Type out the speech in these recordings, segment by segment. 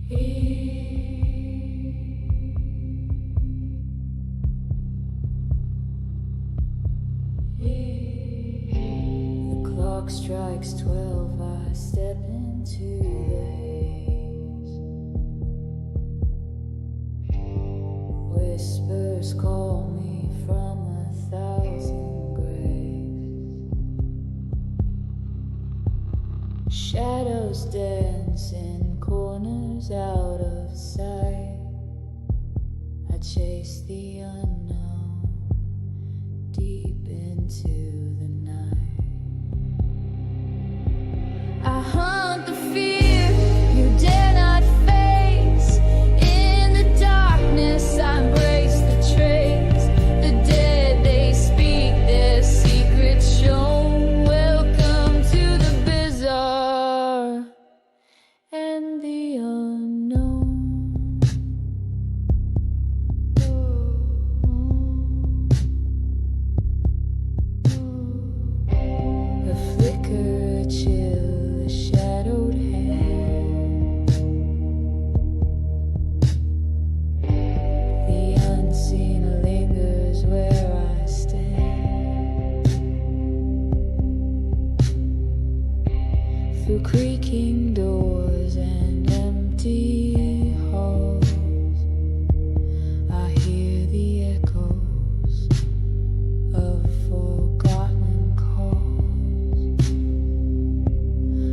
The clock strikes 12, I step into the haze. Whispers call me from 1,000 graves. Shadows dance in corners out of sight. I chase the unknown deep into the night. I hunt the fear you dare not face. In the darkness I embrace the trace. The dead, they speak their secrets shown. Welcome to the bizarre and the unknown. A flicker, a chill, a shadowed hand. The unseen lingers where I stand. Through creaking doors and empty halls, I hear the echoes of forgotten calls.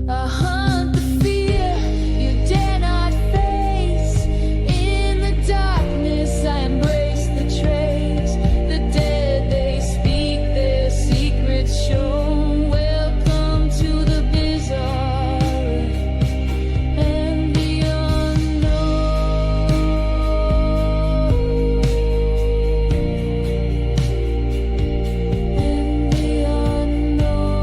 I hunt the fear you dare not face. In the darkness I embrace the trace. The dead, they speak their secrets shown. Welcome to the bizarre and the unknown. And the unknown.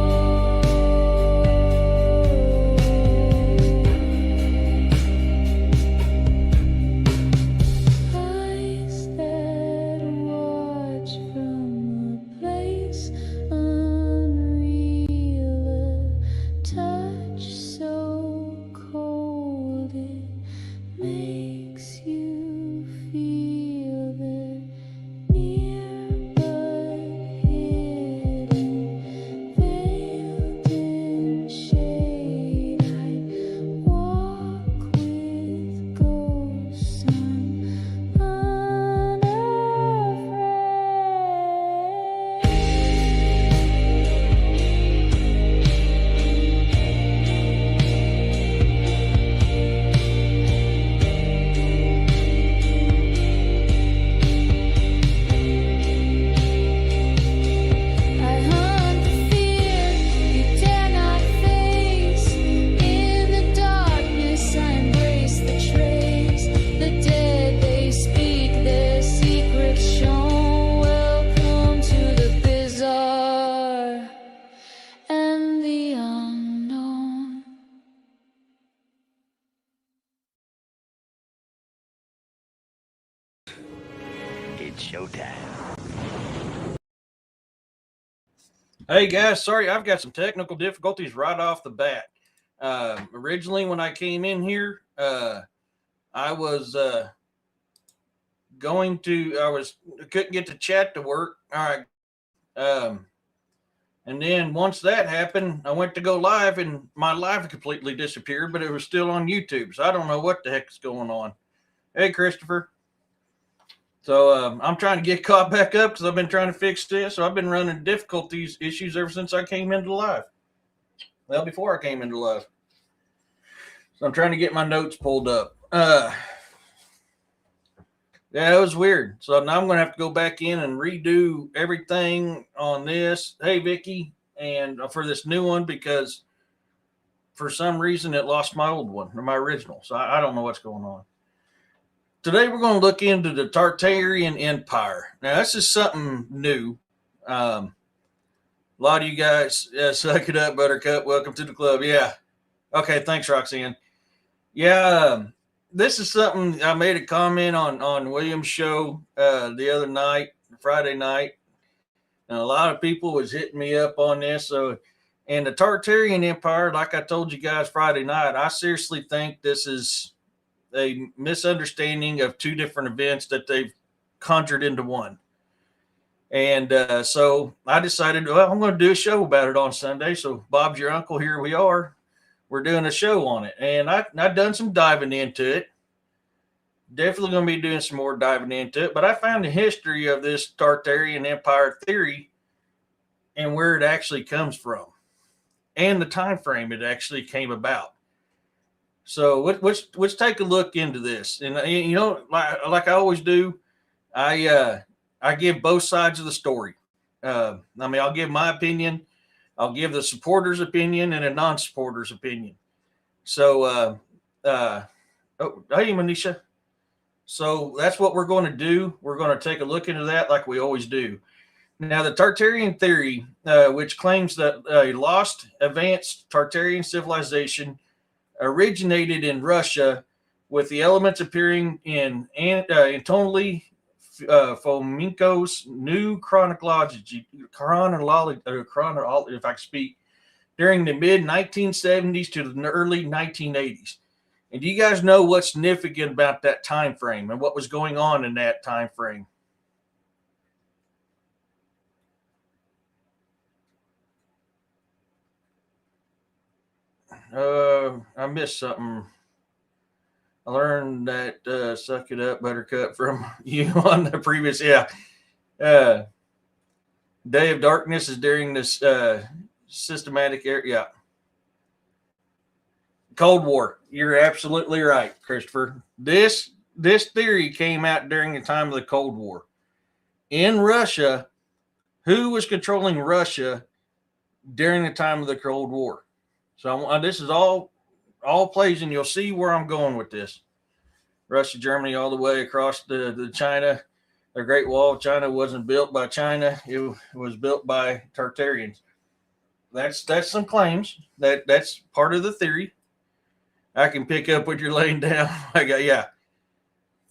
Eyes that watch from a place unreal, a touch so cold it makes you feel they're near but hidden, veiled in shade. I walk with ghosts, I'm unafraid. I hunt the fear you dare not face. In the darkness I embrace the trace. The dead, they speak their secrets shown. Welcome to the bizarre and the unknown. It's showtime. Hey guys, sorry, I've got some technical difficulties right off the bat. Originally, when I came in here, I was couldn't get the chat to work. All right. And then once that happened, I went to go live and my live completely disappeared, but it was still on YouTube. So I don't know what the heck is going on. Hey, Christopher. So I'm trying to get caught back up because I've been trying to fix this. So I've been running difficulties issues ever since I came into live. Well, before I came into live. So I'm trying to get my notes pulled up. Yeah, it was weird. So now I'm going to have to go back in and redo everything on this. Hey, Vicky, and for this new one because for some reason it lost my old one or my original. So I don't know what's going on. Today we're going to look into the Tartarian Empire. Now, this is something new. A lot of you guys, suck it up, Buttercup. Welcome to the club. Yeah. Okay, thanks, Roxanne. Yeah, this is something I made a comment on William's show the other night, Friday night. And a lot of people was hitting me up on this. So, and the Tartarian Empire, like I told you guys Friday night, I seriously think this is a misunderstanding of two different events that they've conjured into one. And so I decided, well, I'm going to do a show about it on Sunday. So Bob's your uncle. Here we are. We're doing a show on it. And I've done some diving into it. Definitely going to be doing some more diving into it. But I found the history of this Tartarian Empire theory and where it actually comes from and the time frame it actually came about. So let's take a look into this. And you know, like I always do, I give both sides of the story. I mean, I'll give my opinion, I'll give the supporters' opinion, and a non-supporters' opinion. So, oh, hey, Manisha. So that's what we're going to do. We're going to take a look into that, like we always do. Now, the Tartarian theory, which claims that a lost, advanced Tartarian civilization originated in Russia, with the elements appearing in Anatoly Fomenko's new chronology, if I can speak, during the mid 1970s to the early 1980s. And do you guys know what's significant about that time frame and what was going on in that time frame? I missed something. I learned that suck it up, Buttercup, from you on the previous. Yeah. Day of Darkness is during this systematic era. Yeah. Cold War. You're absolutely right, Christopher. This theory came out during the time of the Cold War. In Russia, who was controlling Russia during the time of the Cold War? So this is all plays, and you'll see where I'm going with this. Russia, Germany, all the way across the China. The Great Wall of China wasn't built by China. It was built by Tartarians. That's some claims. That's part of the theory. I can pick up what you're laying down. Yeah.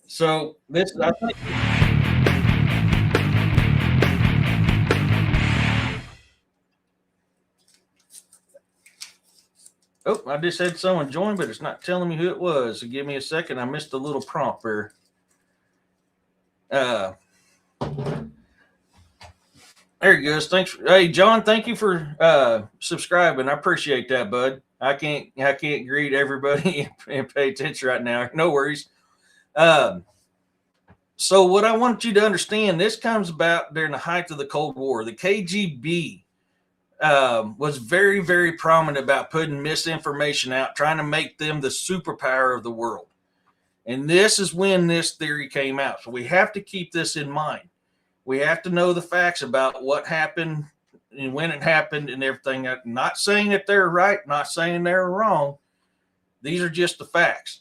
So this, I think. Oh, I just had someone join, but it's not telling me who it was. So give me a second. I missed a little prompt there. There he goes. Thanks. Hey, John, thank you for subscribing. I appreciate that, bud. I can't greet everybody and pay attention right now. No worries. So what I want you to understand, this comes about during the height of the Cold War. The KGB was very, very prominent about putting misinformation out, trying to make them the superpower of the world. And this is when this theory came out. So we have to keep this in mind. We have to know the facts about what happened and when it happened and everything. I'm not saying that they're right, not saying they're wrong. These are just the facts.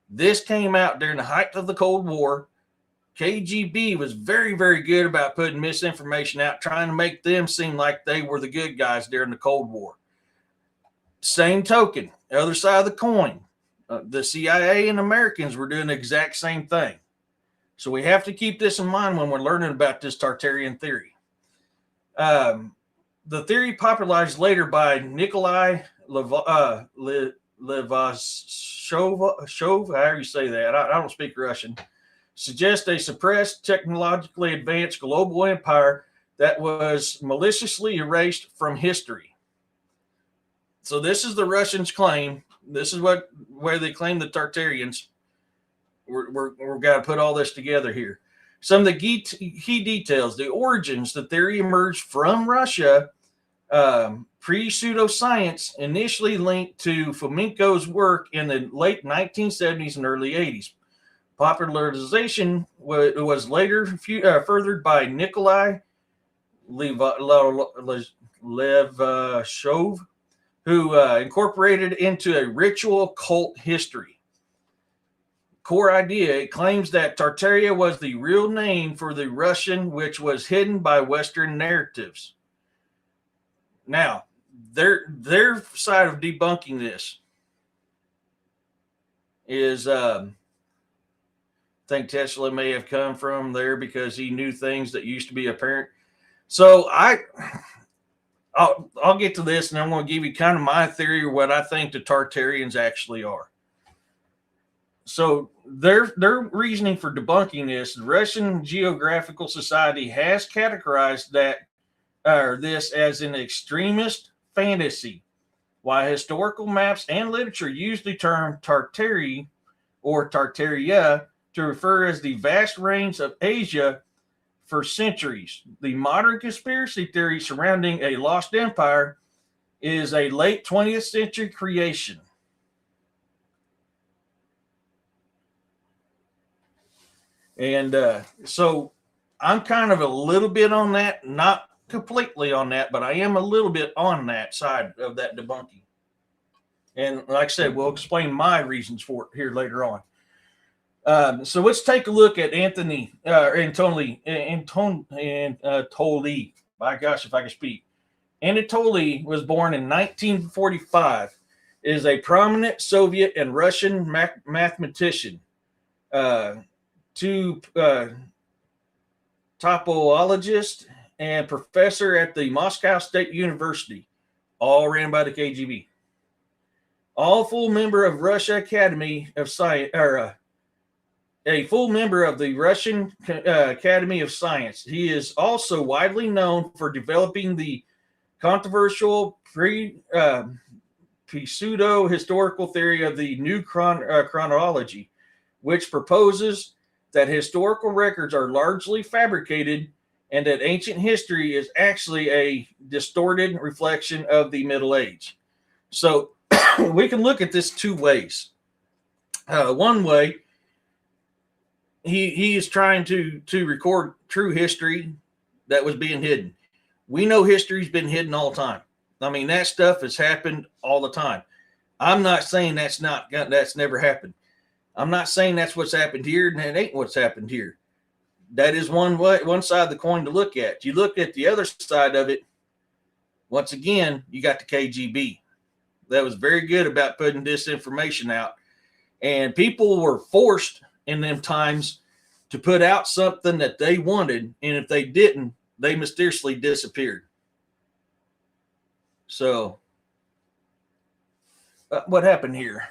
This came out during the height of the Cold War. KGB was very, very good about putting misinformation out, trying to make them seem like they were the good guys during the Cold War. Same token, other side of the coin, the CIA and Americans were doing the exact same thing. So we have to keep this in mind when we're learning about this Tartarian theory. The theory popularized later by Nikolai Levashov, however you say that. I don't speak Russian. Suggests a suppressed, technologically advanced global empire that was maliciously erased from history. So this is the Russians' claim. This is where they claim the Tartarians. We've got to put all this together here. Some of the key details: the origins. The theory emerged from Russia, pre-pseudoscience, initially linked to Fomenko's work in the late 1970s and early 80s. Popularization was later furthered by Nikolai Levashov, who incorporated into a ritual cult history. Core idea, it claims that Tartaria was the real name for the Russian, which was hidden by Western narratives. Now, their side of debunking this is, I think Tesla may have come from there because he knew things that used to be apparent. So I'll get to this, and I'm going to give you kind of my theory of what I think the Tartarians actually are. So their reasoning for debunking this, the Russian Geographical Society has categorized this as an extremist fantasy, while historical maps and literature use the term Tartary or Tartaria to refer as the vast range of Asia for centuries. The modern conspiracy theory surrounding a lost empire is a late 20th century creation. And so I'm kind of a little bit on that, not completely on that, but I am a little bit on that side of that debunking. And like I said, we'll explain my reasons for it here later on. So let's take a look at Anatoly. My gosh, if I can speak. Anatoly was born in 1945. Is a prominent Soviet and Russian mathematician, topologist, and professor at the Moscow State University, all ran by the KGB. All full member of Russia Academy of Science, or a full member of the Russian Academy of Science. He is also widely known for developing the controversial pseudo-historical theory of the new chronology, which proposes that historical records are largely fabricated and that ancient history is actually a distorted reflection of the Middle Age. So we can look at this two ways. One way, he is trying to record true history that was being hidden. We know history's been hidden all the time. I mean, that stuff has happened all the time. I'm not saying that's never happened. I'm not saying that's what's happened here, and that ain't what's happened here. That is one side of the coin to look at. You look at the other side of it, once again, you got the KGB. That was very good about putting this information out. And people were forced in them times to put out something that they wanted, and if they didn't, they mysteriously disappeared. So, what happened here?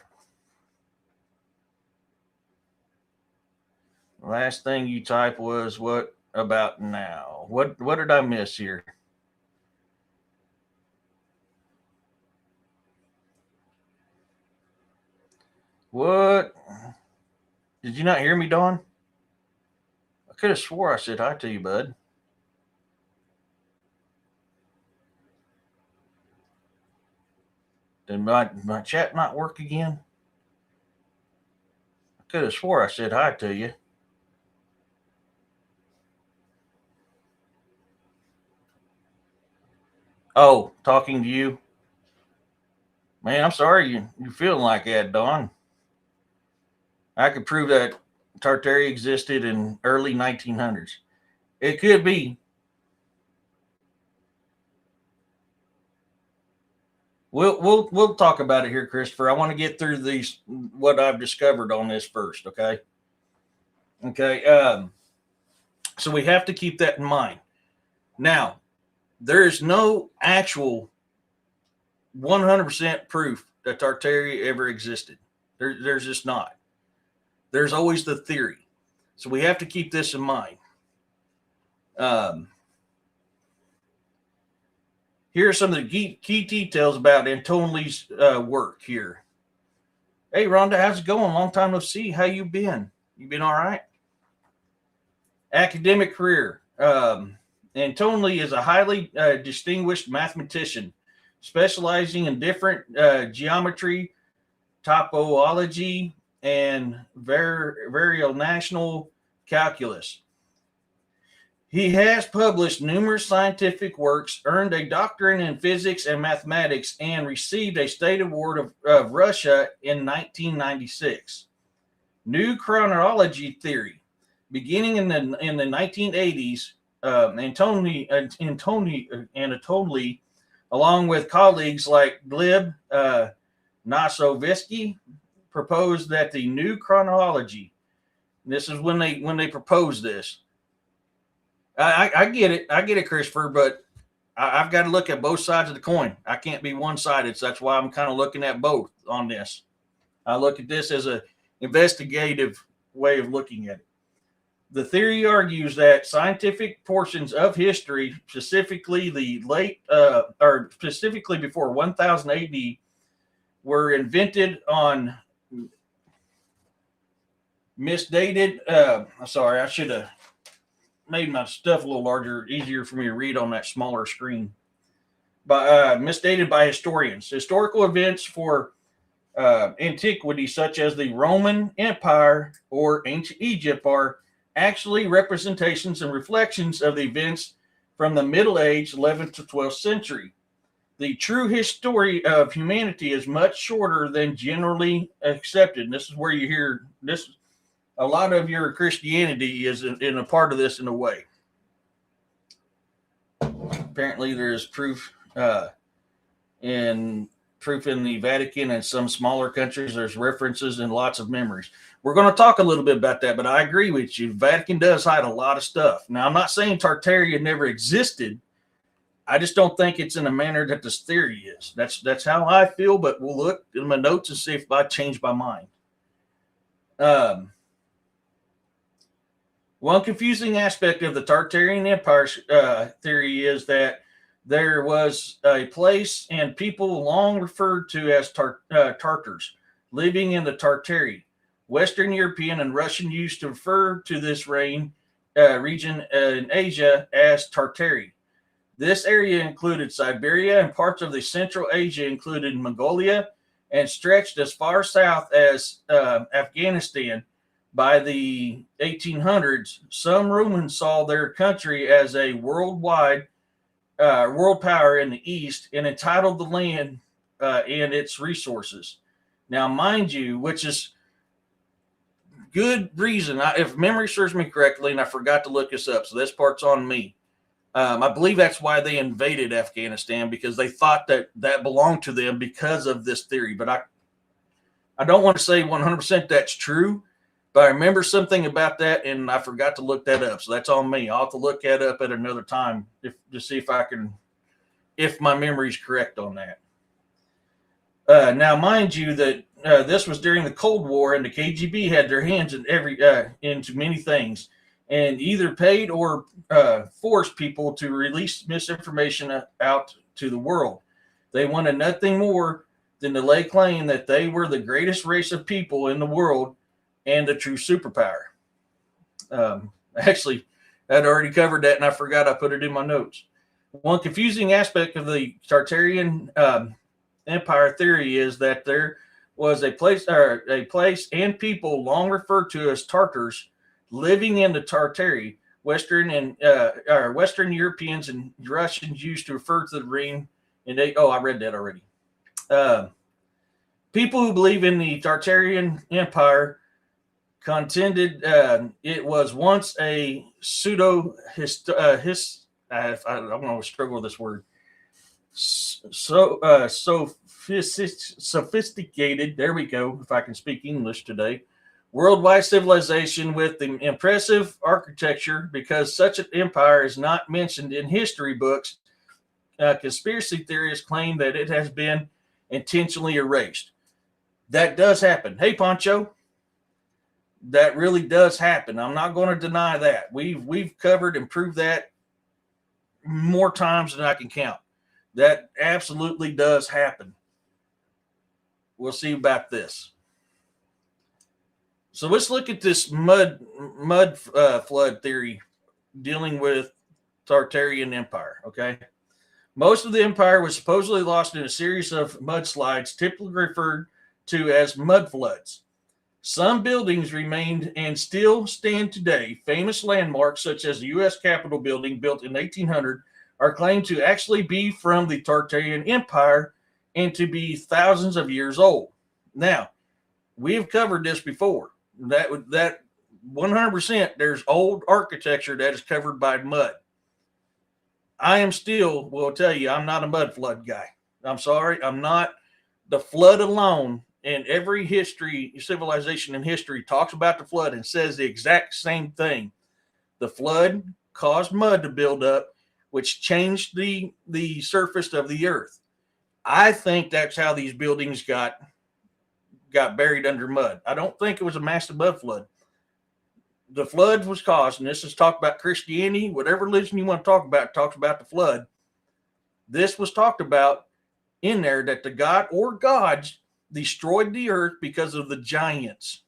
Last thing you typed was what about now? What did I miss here? What? Did you not hear me, Dawn? I could have swore I said hi to you, bud. Did my chat not work again? I could have swore I said hi to you. Oh, talking to you? Man, I'm sorry you're feeling like that, Dawn. I could prove that Tartaria existed in early 1900s. It could be. We'll talk about it here, Christopher. I want to get through these what I've discovered on this first, okay? Okay. So we have to keep that in mind. Now, there is no actual 100% proof that Tartaria ever existed. There's just not. There's always the theory. So we have to keep this in mind. Here are some of the key details about Antoni's work here. Hey, Rhonda, how's it going? Long time no see. How you been? You been all right? Academic career. Antoni is a highly distinguished mathematician, specializing in different geometry, topology, and variational calculus. He has published numerous scientific works, earned a doctorate in physics and mathematics, and received a State Award of Russia in 1996. New chronology theory. Beginning in the 1980s, Anatoly, along with colleagues like Gleb Nosovsky, proposed that the new chronology. This is when they proposed this. I get it, Christopher, but I've got to look at both sides of the coin. I can't be one-sided, so that's why I'm kind of looking at both on this. I look at this as investigative way of looking at it. The theory argues that scientific portions of history, specifically the or specifically before 1000 AD, were invented on misdated. Sorry, I should have made my stuff a little larger, easier for me to read on that smaller screen. But misdated by historians. Historical events for antiquity, such as the Roman Empire or ancient Egypt, are actually representations and reflections of the events from the Middle Age, 11th to 12th century. The true history of humanity is much shorter than generally accepted. And this is where you hear this. A lot of your Christianity is in a part of this in a way. Apparently, there is proof in the Vatican and some smaller countries. There's references and lots of memories. We're going to talk a little bit about that, but I agree with you. Vatican does hide a lot of stuff. Now, I'm not saying Tartaria never existed. I just don't think it's in the manner that this theory is. That's how I feel, but we'll look in my notes and see if I change my mind. One confusing aspect of the Tartarian Empire theory is that there was a place and people long referred to as Tartars living in the Tartary. Western European and Russian used to refer to this region in Asia as Tartary. This area included Siberia, and parts of the Central Asia included Mongolia and stretched as far south as Afghanistan. By the 1800s, some Romans saw their country as a world power in the East and entitled the land and its resources. Now, mind you, which is good reason, if memory serves me correctly, and I forgot to look this up, so this part's on me. I believe that's why they invaded Afghanistan, because they thought that belonged to them because of this theory. But I don't want to say 100% that's true, but I remember something about that, and I forgot to look that up. So that's on me. I'll have to look that up at another time to see if my memory's correct on that. Now, mind you that this was during the Cold War, and the KGB had their hands in into many things, and either paid or forced people to release misinformation out to the world. They wanted nothing more than to lay claim that they were the greatest race of people in the world and a true superpower. Actually, I'd already covered that, and I forgot I put it in my notes. One confusing aspect of the Tartarian Empire theory is that there was a place and people long referred to as Tartars living in the Tartary. Western Europeans and Russians used to refer to the ring, and I read that already. People who believe in the Tartarian Empire contended it was once a I'm going to struggle with this word. Sophisticated, there we go, if I can speak English today, worldwide civilization with the impressive architecture. Because such an empire is not mentioned in history books, conspiracy theorists claim that it has been intentionally erased. That does happen. Hey, Poncho. That really does happen. I'm not going to deny that. We've covered and proved that more times than I can count. That absolutely does happen. We'll see about this. So let's look at this mud flood theory dealing with Tartarian Empire. Okay, most of the empire was supposedly lost in a series of mudslides, typically referred to as mud floods. Some buildings remained and still stand today. Famous landmarks such as the U.S. Capitol building, built in 1800, are claimed to actually be from the Tartarian Empire and to be thousands of years old. Now, we have covered this before. That 100%, there's old architecture that is covered by mud. I will tell you, I'm not a mud flood guy. I'm sorry, I'm not. The flood alone, and every civilization in history talks about the flood and says the exact same thing. The flood caused mud to build up, which changed the surface of the earth. I think that's how these buildings got got buried under mud. I don't think it was a massive mud flood. The flood was caused, and this is talk about Christianity, whatever religion you want to talk about, talks about the flood. This was talked about in there that the god or gods destroyed the earth because of the giants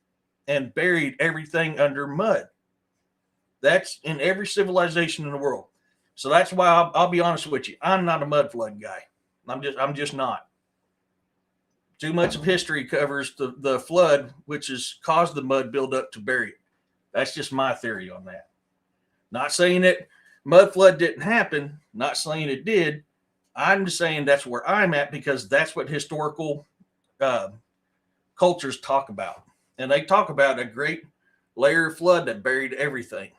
and buried everything under mud. That's in every civilization in the world. So that's why I'll be honest with you. I'm not a mud flood guy. I'm just not. Too much of history covers the flood, which has caused the mud buildup to bury it. That's just my theory on that. Not saying that mud flood didn't happen. Not saying it did. I'm just saying that's where I'm at because that's what historical cultures talk about. And they talk about a great layer of flood that buried everything.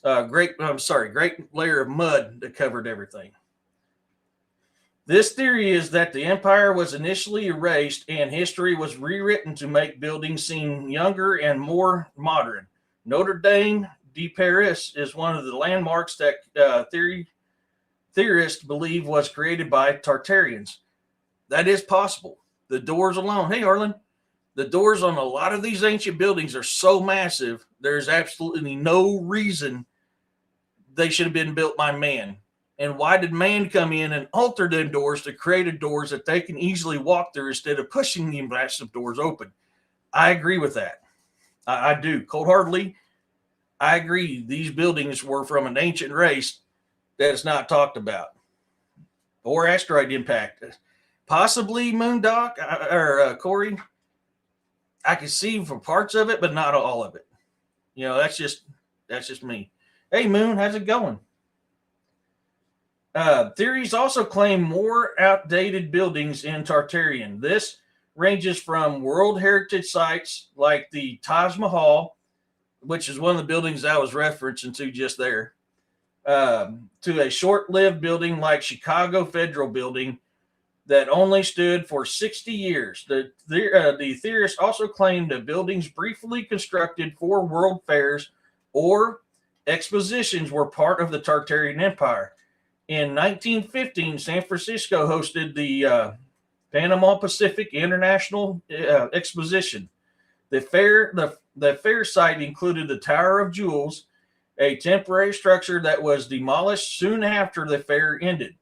Great layer of mud that covered everything. This theory is that the empire was initially erased and history was rewritten to make buildings seem younger and more modern. Notre Dame de Paris is one of the landmarks that theorists believe was created by Tartarians. That is possible. The doors alone. Hey, Arlen. The doors on a lot of these ancient buildings are so massive, there's absolutely no reason they should have been built by man. And why did man come in and alter them doors to create doors that they can easily walk through instead of pushing the massive doors open? I agree with that. I do. Cold-heartedly, I agree. These buildings were from an ancient race that is not talked about. Or asteroid impact. Possibly Moondoc or Corey. I can see for parts of it, but not all of it. You know, that's just me. Hey, Moon, how's it going? Theories also claim more outdated buildings in Tartarian. This ranges from World Heritage sites like the Taj Mahal, which is one of the buildings I was referencing to just there, to a short-lived building like Chicago Federal Building that only stood for 60 years. The theorists also claim that buildings briefly constructed for world fairs or expositions were part of the Tartarian Empire. In 1915, San Francisco hosted the Panama Pacific International Exposition. The fair site included the Tower of Jewels, a temporary structure that was demolished soon after the fair ended.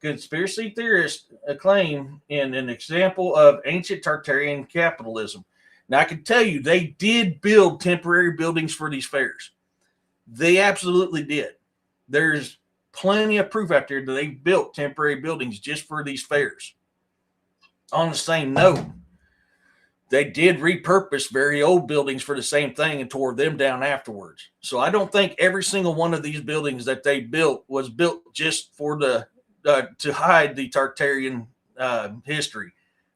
Conspiracy theorists claim in an example of ancient Tartarian capitalism. Now, I can tell you, they did build temporary buildings for these fairs. They absolutely did. There's plenty of proof out there that they built temporary buildings just for these fairs. On the same note, they did repurpose very old buildings for the same thing and tore them down afterwards. So I don't think every single one of these buildings that they built was built just for the to hide the Tartarian history.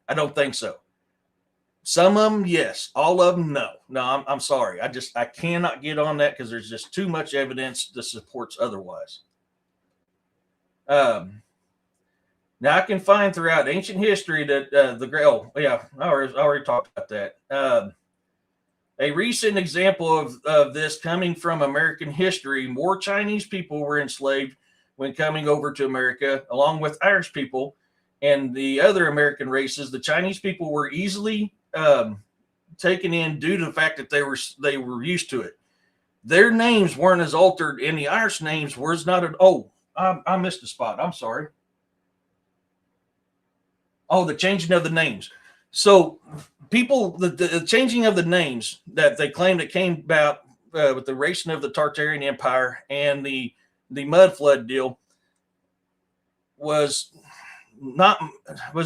I don't think so. Some of them, yes. All of them, no. No, I'm sorry. I cannot get on that because there's just too much evidence that supports otherwise. Now I can find throughout ancient history that I already talked about that. A recent example of this coming from American history: more Chinese people were enslaved when coming over to America, along with Irish people and the other American races. The Chinese people were easily taken in due to the fact that they were used to it. Their names weren't as altered, and the Irish names were not at. Oh, I missed a spot. I'm sorry. Oh, the changing of the names. So the changing of the names that they claim that came about with the erasing of the Tartarian Empire and the mud flood deal was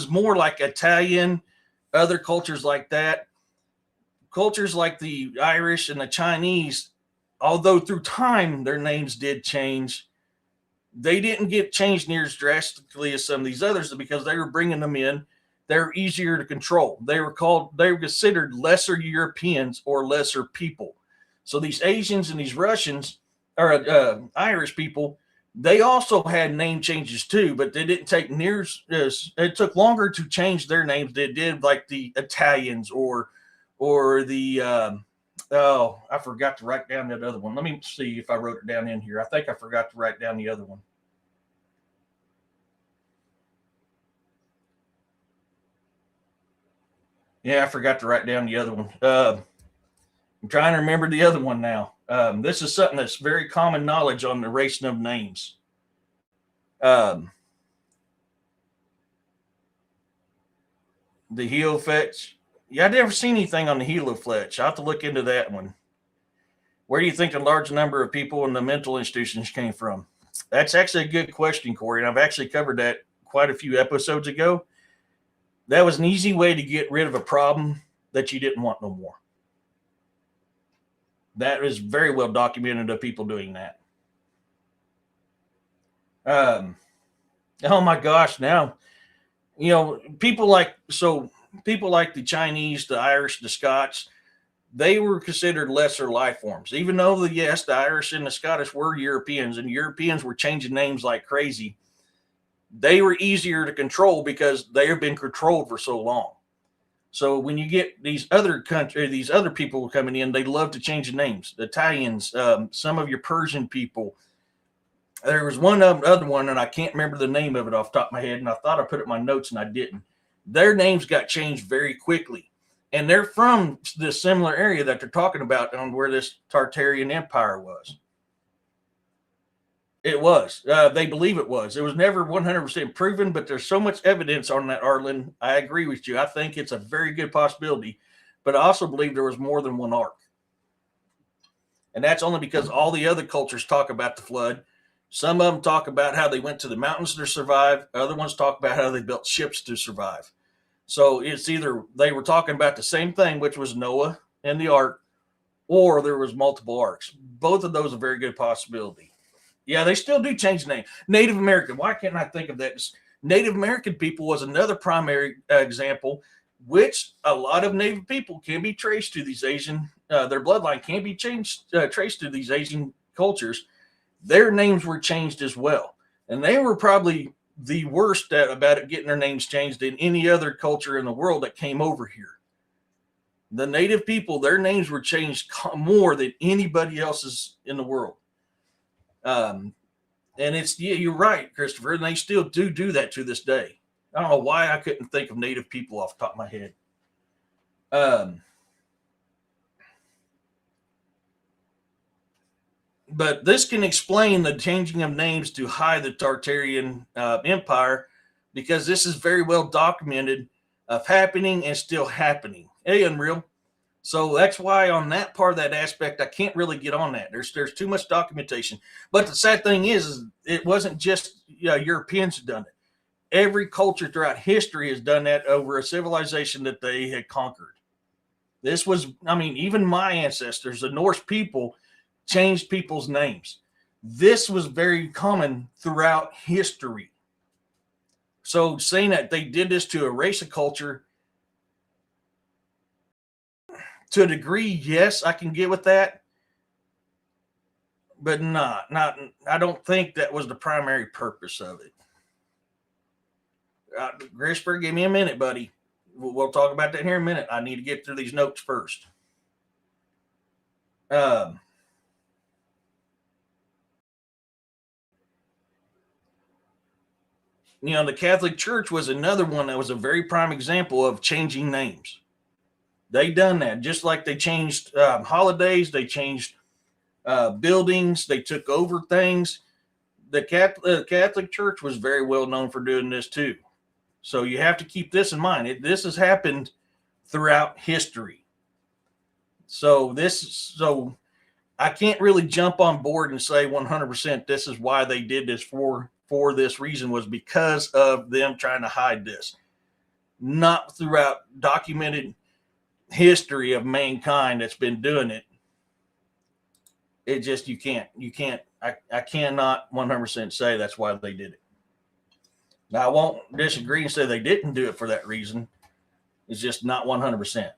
more like Italian, other cultures like that. Cultures like the Irish and the Chinese, although through time their names did change, they didn't get changed near as drastically as some of these others because they were bringing them in. They're easier to control. They were considered lesser Europeans or lesser people. So these Asians and these Russians or Irish people, they also had name changes too, but they didn't take near as it took longer to change their names than it did like the Italians or the I forgot to write down that other one. Let me see if I wrote it down in here. I think I forgot to write down the other one. Yeah, I forgot to write down the other one. I'm trying to remember the other one now. This is something that's very common knowledge on the erasing of names. Um, the Helofetch. Yeah, I've never seen anything on the Helofetch. I'll have to look into that one. Where do you think the large number of people in the mental institutions came from? That's actually a good question, Corey, and I've actually covered that quite a few episodes ago. That was an easy way to get rid of a problem that you didn't want no more. That is very well documented of people doing that. Um, oh my gosh, now people like the Chinese, the Irish, the Scots, they were considered lesser life forms, even though the Irish and the Scottish were Europeans, and Europeans were changing names like crazy. They were easier to control because they have been controlled for so long. So when you get these other people coming in, they love to change the names. The Italians, some of your Persian people. There was one other one, and I can't remember the name of it off the top of my head, and I thought I put it in my notes, and I didn't. Their names got changed very quickly, and they're from the similar area that they're talking about on where this Tartarian Empire was. It was. They believe it was. It was never 100% proven, but there's so much evidence on that, Arlen. I agree with you. I think it's a very good possibility, but I also believe there was more than one ark. And that's only because all the other cultures talk about the flood. Some of them talk about how they went to the mountains to survive. Other ones talk about how they built ships to survive. So it's either they were talking about the same thing, which was Noah and the ark, or there was multiple arks. Both of those are a very good possibility. Yeah, they still do change the name. Native American. Why can't I think of that? Native American people was another primary example, which a lot of Native people can be traced to these Asian. Their bloodline can be traced to these Asian cultures. Their names were changed as well, and they were probably the worst about it getting their names changed than any other culture in the world that came over here. The Native people, their names were changed more than anybody else's in the world. Um, and you're right, Christopher, and they still do that to this day. I don't know why I couldn't think of Native people off the top of my head. But this can explain the changing of names to hide the Tartarian Empire, because this is very well documented of happening and still happening. Hey, Unreal. So that's why on that part of that aspect, I can't really get on that. There's too much documentation. But the sad thing is it wasn't just Europeans who done it. Every culture throughout history has done that over a civilization that they had conquered. This was, I mean, even my ancestors, the Norse people, changed people's names. This was very common throughout history. So saying that they did this to erase a culture, to a degree, yes, I can get with that, but not. I don't think that was the primary purpose of it. Christopher, give me a minute, buddy. We'll talk about that here in a minute. I need to get through these notes first. Um, the Catholic Church was another one that was a very prime example of changing names. They done that just like they changed holidays, they changed buildings, they took over things. The Catholic Church was very well known for doing this too. So you have to keep this in mind. This has happened throughout history. So I can't really jump on board and say 100% this is why they did this for this reason, was because of them trying to hide this. Not throughout documented history of mankind that's been doing it. It just, you can't, I cannot 100% say that's why they did it. Now, I won't disagree and say they didn't do it for that reason. It's just not 100%.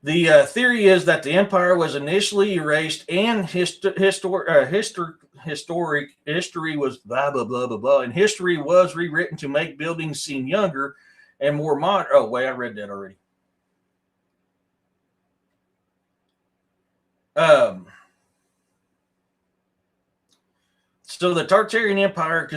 The theory is that the empire was initially erased and history was blah, blah, blah, blah, blah. And history was rewritten to make buildings seem younger and more modern. Oh, wait, I read that already. So the Tartarian Empire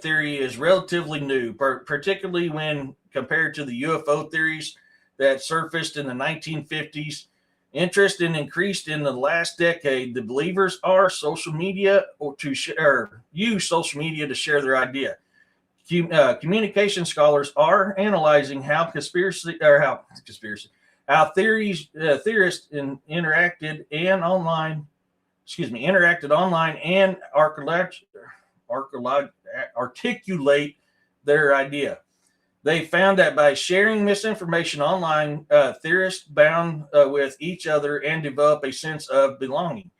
theory is relatively new, particularly when compared to the UFO theories that surfaced in the 1950s. Interest in increased in the last decade. The believers are social media or use social media to share their idea. Communication scholars are analyzing how theorists interacted and online interacted online and articulate their idea. They found that by sharing misinformation online, theorists bound with each other and develop a sense of belonging.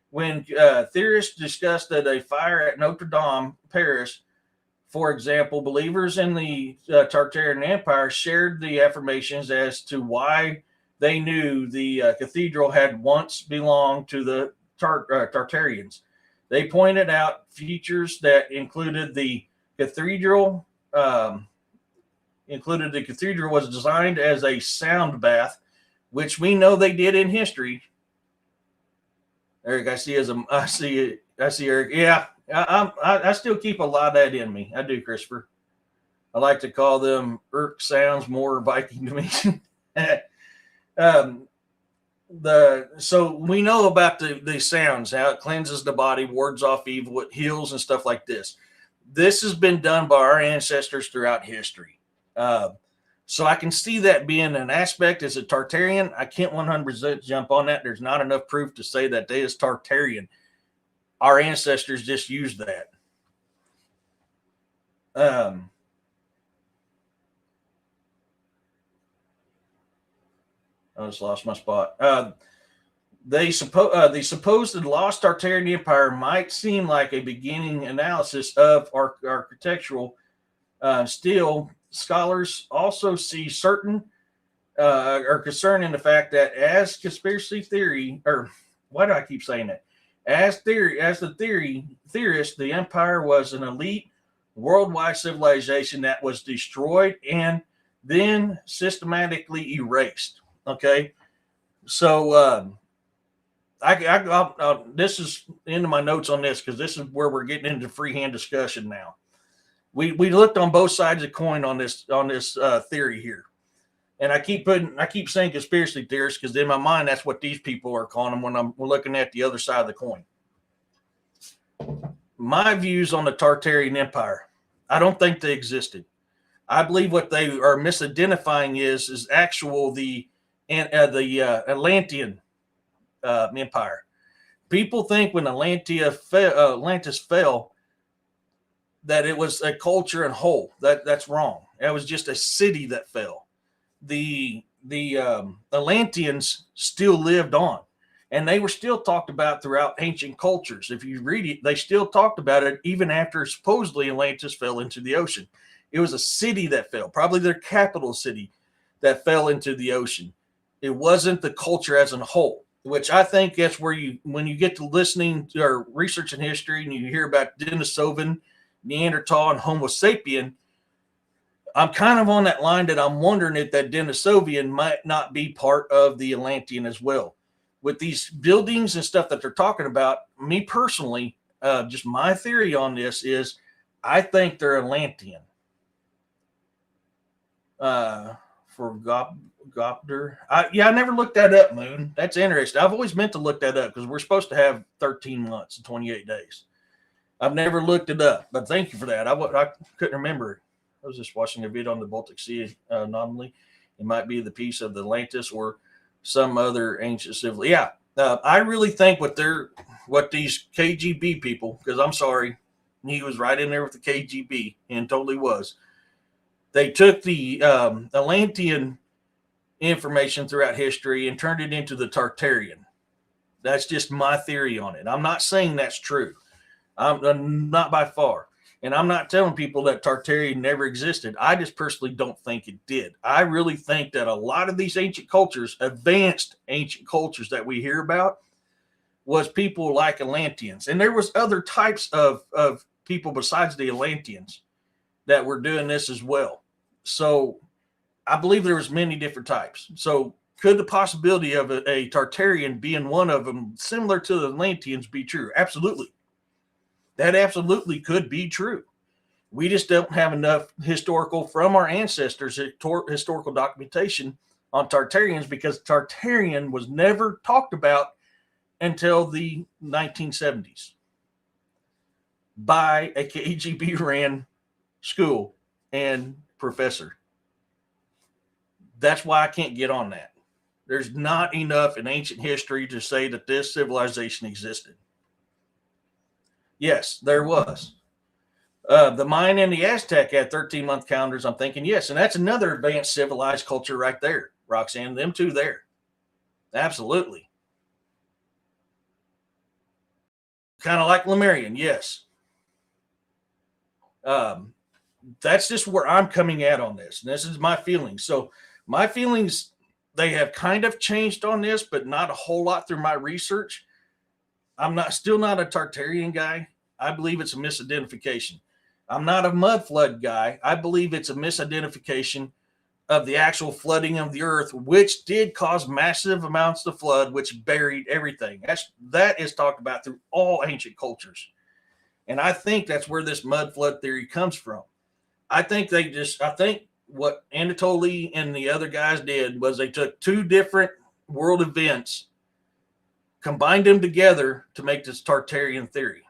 When theorists discussed that a fire at Notre Dame, Paris, for example, believers in the Tartarian Empire shared the affirmations as to why they knew the cathedral had once belonged to the Tartarians. They pointed out features that included the cathedral. Was designed as a sound bath, which we know they did in history. Eric, I see Eric. Yeah, I still keep a lot of that in me. I do, Christopher. I like to call them irk sounds, more Viking to me. So we know about the sounds, how it cleanses the body, wards off evil, it heals and stuff like this. This has been done by our ancestors throughout history. So I can see that being an aspect as a Tartarian. I can't 100% jump on that. There's not enough proof to say that they is Tartarian. Our ancestors just used that. I just lost my spot. The supposed lost Tartarian Empire might seem like a beginning analysis of architectural. Still, scholars also see certain are concerned in the fact that as conspiracy theory, or why do I keep saying that? As the theorist, the empire was an elite worldwide civilization that was destroyed and then systematically erased. Okay, so this is into my notes on this because this is where we're getting into freehand discussion now. We looked on both sides of the coin on this theory here, and I keep saying conspiracy theorists because in my mind that's what these people are calling them when we're looking at the other side of the coin. My views on the Tartarian Empire, I don't think they existed. I believe what they are misidentifying is actual the Atlantean Empire. People think when Atlantis fell, that it was a culture and whole. That's wrong. It was just a city that fell. The Atlanteans still lived on, and they were still talked about throughout ancient cultures. If you read it, they still talked about it even after supposedly Atlantis fell into the ocean. It was a city that fell, probably their capital city that fell into the ocean. It wasn't the culture as a whole, which I think that's where when you get to listening to or researching history and you hear about Denisovan, Neanderthal, and Homo sapien, I'm kind of on that line that I'm wondering if that Denisovan might not be part of the Atlantean as well. With these buildings and stuff that they're talking about, me personally, just my theory on this is I think they're Atlantean. For Gopter. I never looked that up, Moon. That's interesting. I've always meant to look that up because we're supposed to have 13 months and 28 days. I've never looked it up, but thank you for that. I couldn't remember. I was just watching a video on the Baltic Sea anomaly. It might be the piece of the Atlantis or some other ancient civilization. Yeah, I really think what these KGB people, because I'm sorry, he was right in there with the KGB and totally was. They took the Atlantean information throughout history and turned it into the Tartarian. That's just my theory on it. I'm not saying that's true. I'm not by far. And I'm not telling people that Tartarian never existed. I just personally don't think it did. I really think that a lot of these ancient cultures, advanced ancient cultures that we hear about, was people like Atlanteans. And there was other types of people besides the Atlanteans that were doing this as well. So I believe there was many different types. So could the possibility of a Tartarian being one of them, similar to the Atlanteans, be true? Absolutely. That absolutely could be true. We just don't have enough historical from our ancestors, historical documentation on Tartarians, because Tartarian was never talked about until the 1970s by a KGB ran school and professor. That's why I can't get on that. There's not enough in ancient history to say that this civilization existed. Yes, there was. The Mayan and the Aztec had 13-month calendars. I'm thinking, yes, and that's another advanced civilized culture right there, Roxanne. Them two there. Absolutely. Kind of like Lemurian, yes. That's just where I'm coming at on this. And this is my feelings. So my feelings, they have kind of changed on this, but not a whole lot through my research. I'm still not a Tartarian guy. I believe it's a misidentification. I'm not a mud flood guy. I believe it's a misidentification of the actual flooding of the earth, which did cause massive amounts of flood, which buried everything. That is talked about through all ancient cultures. And I think that's where this mud flood theory comes from. I think what Anatoly and the other guys did was they took two different world events, combined them together to make this Tartarian theory.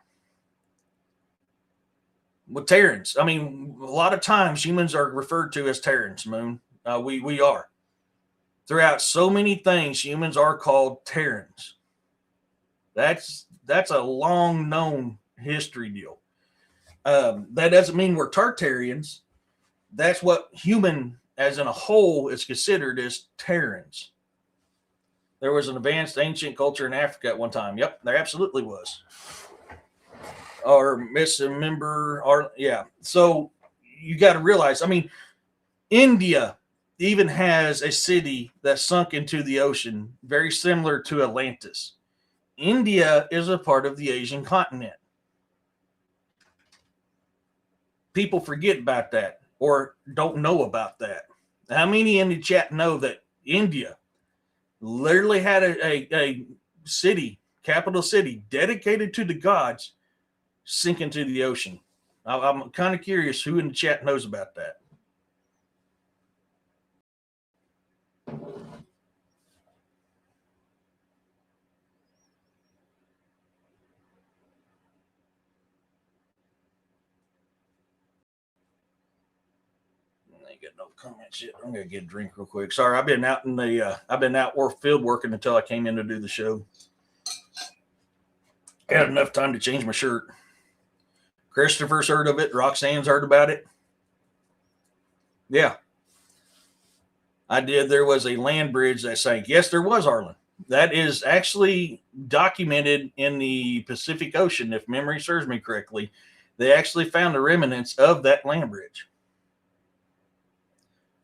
With Terrans, I mean, a lot of times humans are referred to as Terrans, Moon. We are. Throughout so many things, humans are called Terrans. That's a long known history deal. That doesn't mean we're Tartarians. That's what human as in a whole is considered as Terrans. There was an advanced ancient culture in Africa at one time. Yep, there absolutely was. Or misremember, or yeah. So you got to realize, I mean, India even has a city that sunk into the ocean, very similar to Atlantis. India is a part of the Asian continent. People forget about that or don't know about that. How many in the chat know that India literally had a city, capital city, dedicated to the gods, sink into the ocean? I'm kind of curious who in the chat knows about that. I ain't got no comments yet. I'm gonna get a drink real quick. Sorry, I've been out field working until I came in to do the show. Had enough time to change my shirt. Christopher's heard of it. Roxanne's heard about it. Yeah. I did. There was a land bridge that sank. Yes, there was, Arlen. That is actually documented in the Pacific Ocean, if memory serves me correctly. They actually found the remnants of that land bridge.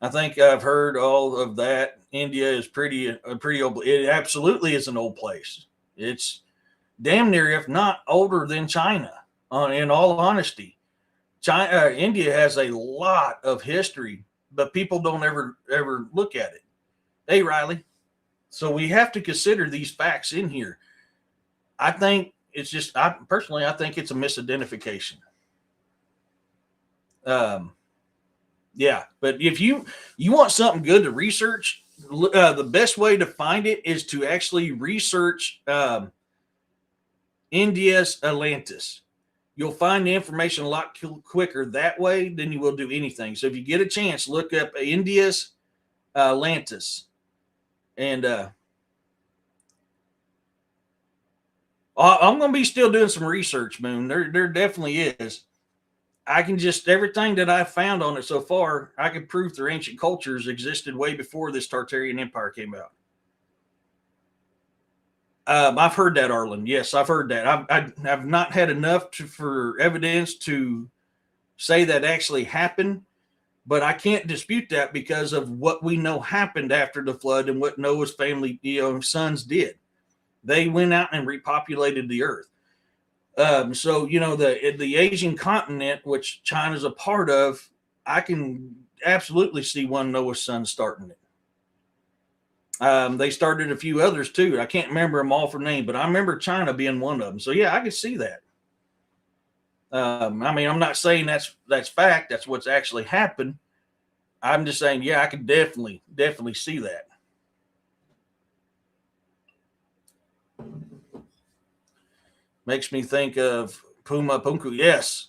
I think I've heard all of that. India is pretty old. It absolutely is an old place. It's damn near, if not older than China. In all honesty, India has a lot of history, but people don't ever look at it. Hey, Riley. So we have to consider these facts in here. I think it's just, I think it's a misidentification. Yeah, but if you want something good to research, the best way to find it is to actually research India's Atlantis. You'll find the information a lot quicker that way than you will do anything. So if you get a chance, look up India's Atlantis. And I'm going to be still doing some research, Moon. There definitely is. I can just, everything that I've found on it so far, I can prove their ancient cultures existed way before this Tartarian Empire came out. I've heard that, Arlen. Yes, I've heard that. I've not had enough for evidence to say that actually happened, but I can't dispute that because of what we know happened after the flood and what Noah's family, sons did. They went out and repopulated the earth. So the Asian continent, which China's a part of, I can absolutely see one Noah's son starting it. They started a few others too. I can't remember them all for name, but I remember China being one of them. So yeah, I could see that. I mean, I'm not saying that's fact. That's what's actually happened. I'm just saying, yeah, I can definitely see that. Makes me think of Puma Punku. Yes,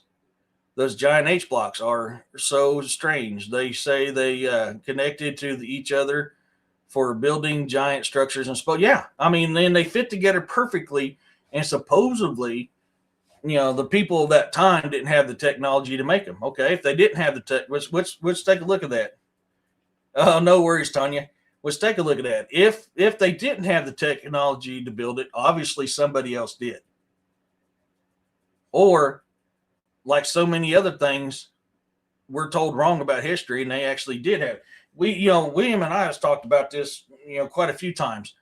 those giant H blocks are so strange. They say they connected to each other for building giant structures and yeah, I mean, then they fit together perfectly. And supposedly, the people of that time didn't have the technology to make them. Okay, if they didn't have the tech, let's take a look at that. Oh, no worries, Tanya. Let's take a look at that. If they didn't have the technology to build it, obviously somebody else did. Or like so many other things, we're told wrong about history, and they actually did have. William and I have talked about this, quite a few times.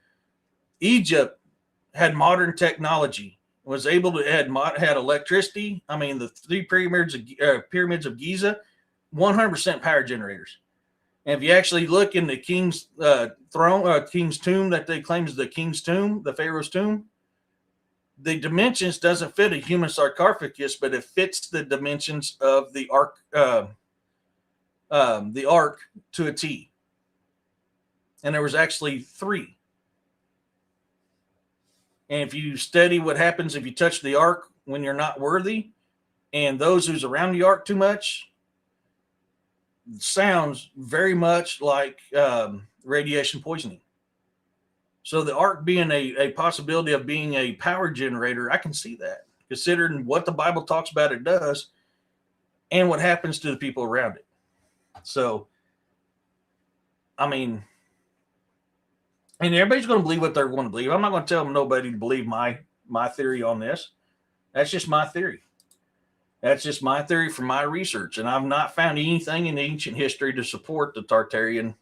Egypt had modern technology, was able to had electricity. I mean, the three pyramids of Giza, 100% power generators. And if you actually look in the king's king's tomb that they claim is the king's tomb, the pharaoh's tomb, the dimensions doesn't fit a human sarcophagus, but it fits the dimensions of the ark to a T. And there was actually 3. And if you study what happens if you touch the ark when you're not worthy, and those who's around the ark too much, sounds very much like radiation poisoning. So the ark being a possibility of being a power generator, I can see that, considering what the Bible talks about it does and what happens to the people around it. So, I mean, and everybody's going to believe what they're going to believe. I'm not going to tell nobody to believe my theory on this. That's just my theory. That's just my theory from my research. And I've not found anything in ancient history to support the Tartarian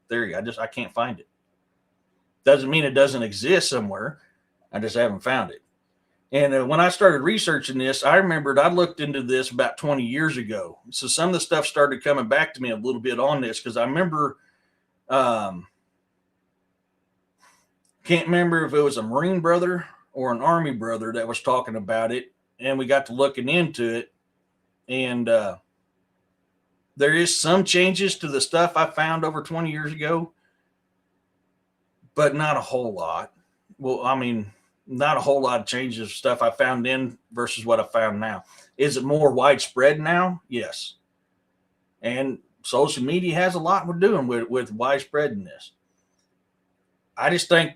theory. I can't find it. Doesn't mean it doesn't exist somewhere. I just haven't found it. And when I started researching this, I remembered I looked into this about 20 years ago. So some of the stuff started coming back to me a little bit on this, because I remember, can't remember if it was a Marine brother or an Army brother that was talking about it. And we got to looking into it. And there is some changes to the stuff I found over 20 years ago, but not a whole lot. Well, I mean, not a whole lot of changes of stuff I found then versus what I found now. Is it more widespread now? Yes. And social media has a lot we're doing with widespreadness. I just think,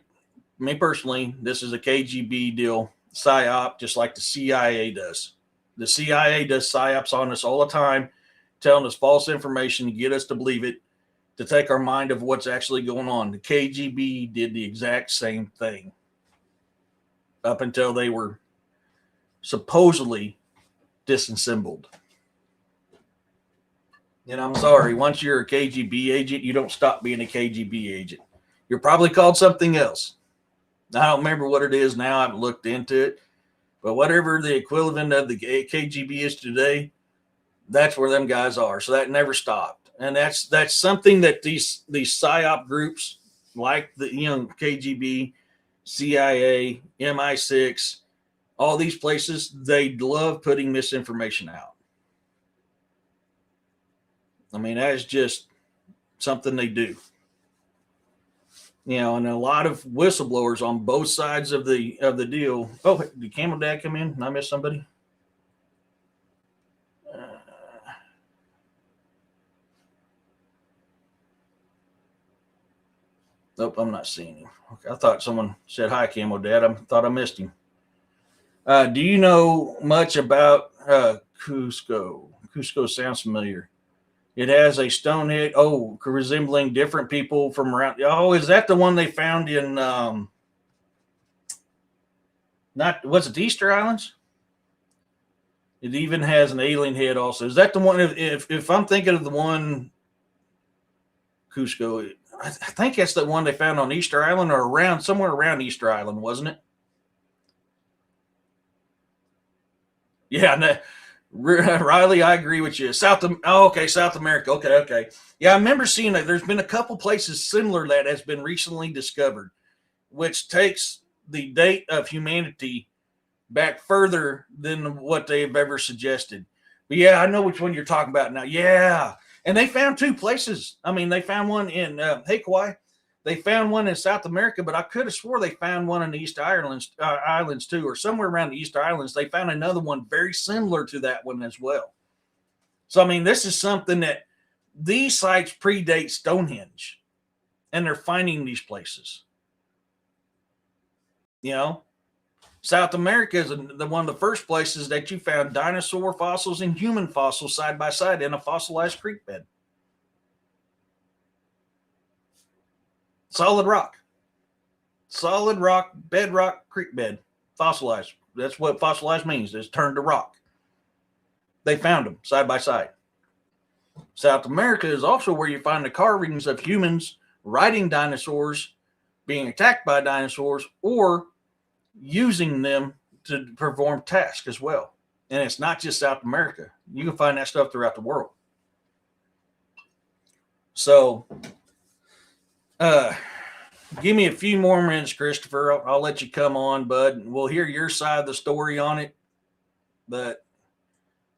me personally, this is a KGB deal, PSYOP, just like the CIA does. The CIA does PSYOPs on us all the time, telling us false information to get us to believe it, to take our mind of what's actually going on. The KGB did the exact same thing up until they were supposedly disassembled. And I'm sorry, once you're a KGB agent, you don't stop being a KGB agent. You're probably called something else. I don't remember what it is now. I haven't looked into it. But whatever the equivalent of the KGB is today, that's where them guys are. So that never stopped. And that's something that these PSYOP groups, like the KGB, CIA, MI6, all these places, they love putting misinformation out. I mean, that's just something they do. And a lot of whistleblowers on both sides of the deal. Oh, did Camel Dad come in? Did I miss somebody? Nope, I'm not seeing him. Okay, I thought someone said hi, Camel Dad. I thought I missed him. Do you know much about Cusco? Cusco sounds familiar. It has a stone head. Oh, resembling different people from around. Oh, is that the one they found in? Was it the Easter Islands? It even has an alien head. Also, is that the one? If I'm thinking of the one, Cusco, I think that's the one they found on Easter Island or somewhere around Easter Island, wasn't it? Yeah, no, Riley, I agree with you. South America. Okay. Yeah, I remember seeing that. There's been a couple places similar that has been recently discovered, which takes the date of humanity back further than what they've ever suggested. But yeah, I know which one you're talking about now. Yeah. And they found two places. I mean, they found one in Hawaii. They found one in South America, but I could have swore they found one in the East Islands too, or somewhere around the Easter Islands. They found another one very similar to that one as well. So, I mean, this is something that these sites predate Stonehenge, and they're finding these places. You know, South America is one of the first places that you found dinosaur fossils and human fossils side by side in a fossilized creek bed. Solid rock, bedrock creek bed, fossilized. That's what fossilized means. It's turned to rock. They found them side by side. South America is also where you find the carvings of humans riding dinosaurs, being attacked by dinosaurs, or using them to perform tasks as well. And it's not just South America. You can find that stuff throughout the world. So, give me a few more minutes, Christopher. I'll let you come on, bud. We'll hear your side of the story on it. But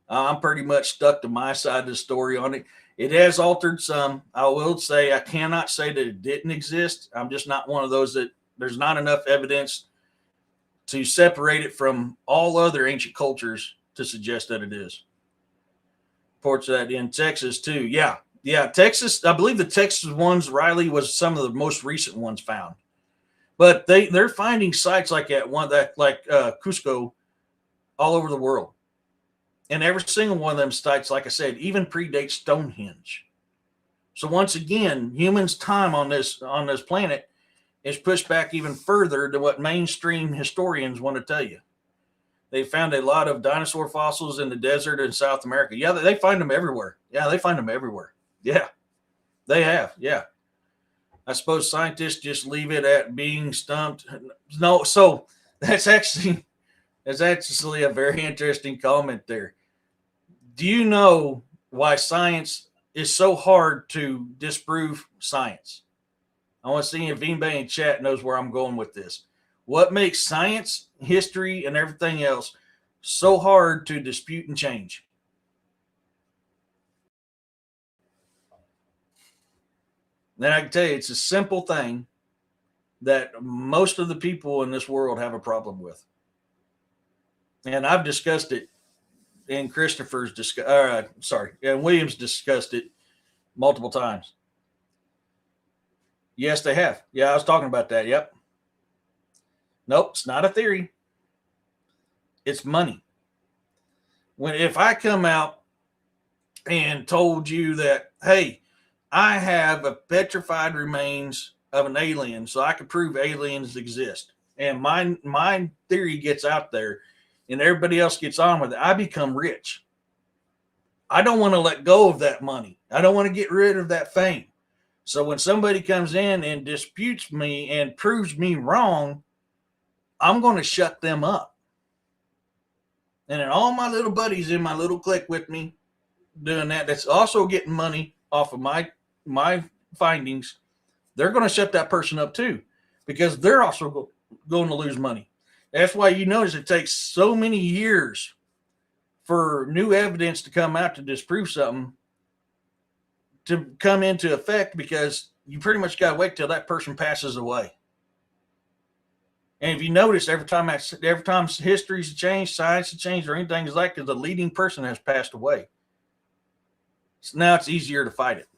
I'm pretty much stuck to my side of the story on it. It has altered some. I will say I cannot say that it didn't exist. I'm just not one of those that there's not enough evidence to separate it from all other ancient cultures to suggest that it is. Reports that in Texas too. Yeah, Texas. I believe the Texas ones, Riley, was some of the most recent ones found. But they're finding sites like Cusco all over the world. And every single one of them sites, like I said, even predates Stonehenge. So once again, humans' time on this planet is pushed back even further to what mainstream historians want to tell you. They found a lot of dinosaur fossils in the desert in South America. Yeah, they find them everywhere. Yeah, they find them everywhere. Yeah, they have. Yeah. I suppose scientists just leave it at being stumped. No, so that's actually a very interesting comment there. Do you know why science is so hard to disprove science? I want to see if anybody in chat knows where I'm going with this. What makes science, history, and everything else so hard to dispute and change? Then I can tell you it's a simple thing that most of the people in this world have a problem with. And I've discussed it, and and Williams discussed it multiple times. Yes, they have. Yeah, I was talking about that. Yep. Nope, it's not a theory. It's money. If I come out and told you that, hey, I have a petrified remains of an alien, so I can prove aliens exist, and my theory gets out there, and everybody else gets on with it, I become rich. I don't want to let go of that money. I don't want to get rid of that fame. So when somebody comes in and disputes me and proves me wrong, I'm going to shut them up. And then all my little buddies in my little clique with me doing that's also getting money off of my findings, they're going to shut that person up too, because they're also going to lose money. That's why you notice it takes so many years for new evidence to come out to disprove something to come into effect, because you pretty much got to wait till that person passes away. And if you notice, every time history's changed, science has changed, or anything is like, because the leading person has passed away. So now it's easier to fight it.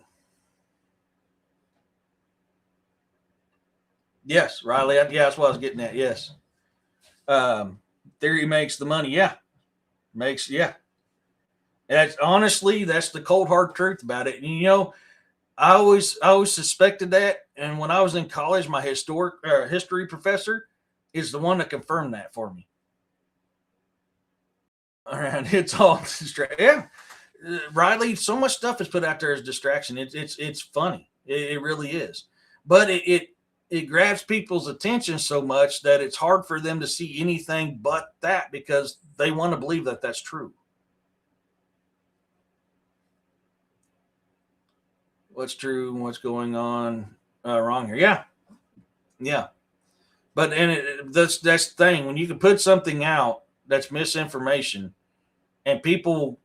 Yes, Riley. Yeah, that's what I was getting at. Yes. Theory makes the money. Yeah. That's the cold hard truth about it. And, I always suspected that. And when I was in college, my history professor is the one that confirmed that for me. All right. It's all distraction. Yeah. Riley, so much stuff is put out there as distraction. It's funny. It really is. But it grabs people's attention so much that it's hard for them to see anything but that, because they want to believe that that's true. What's true and what's going on wrong here? Yeah. But that's the thing. When you can put something out that's misinformation and people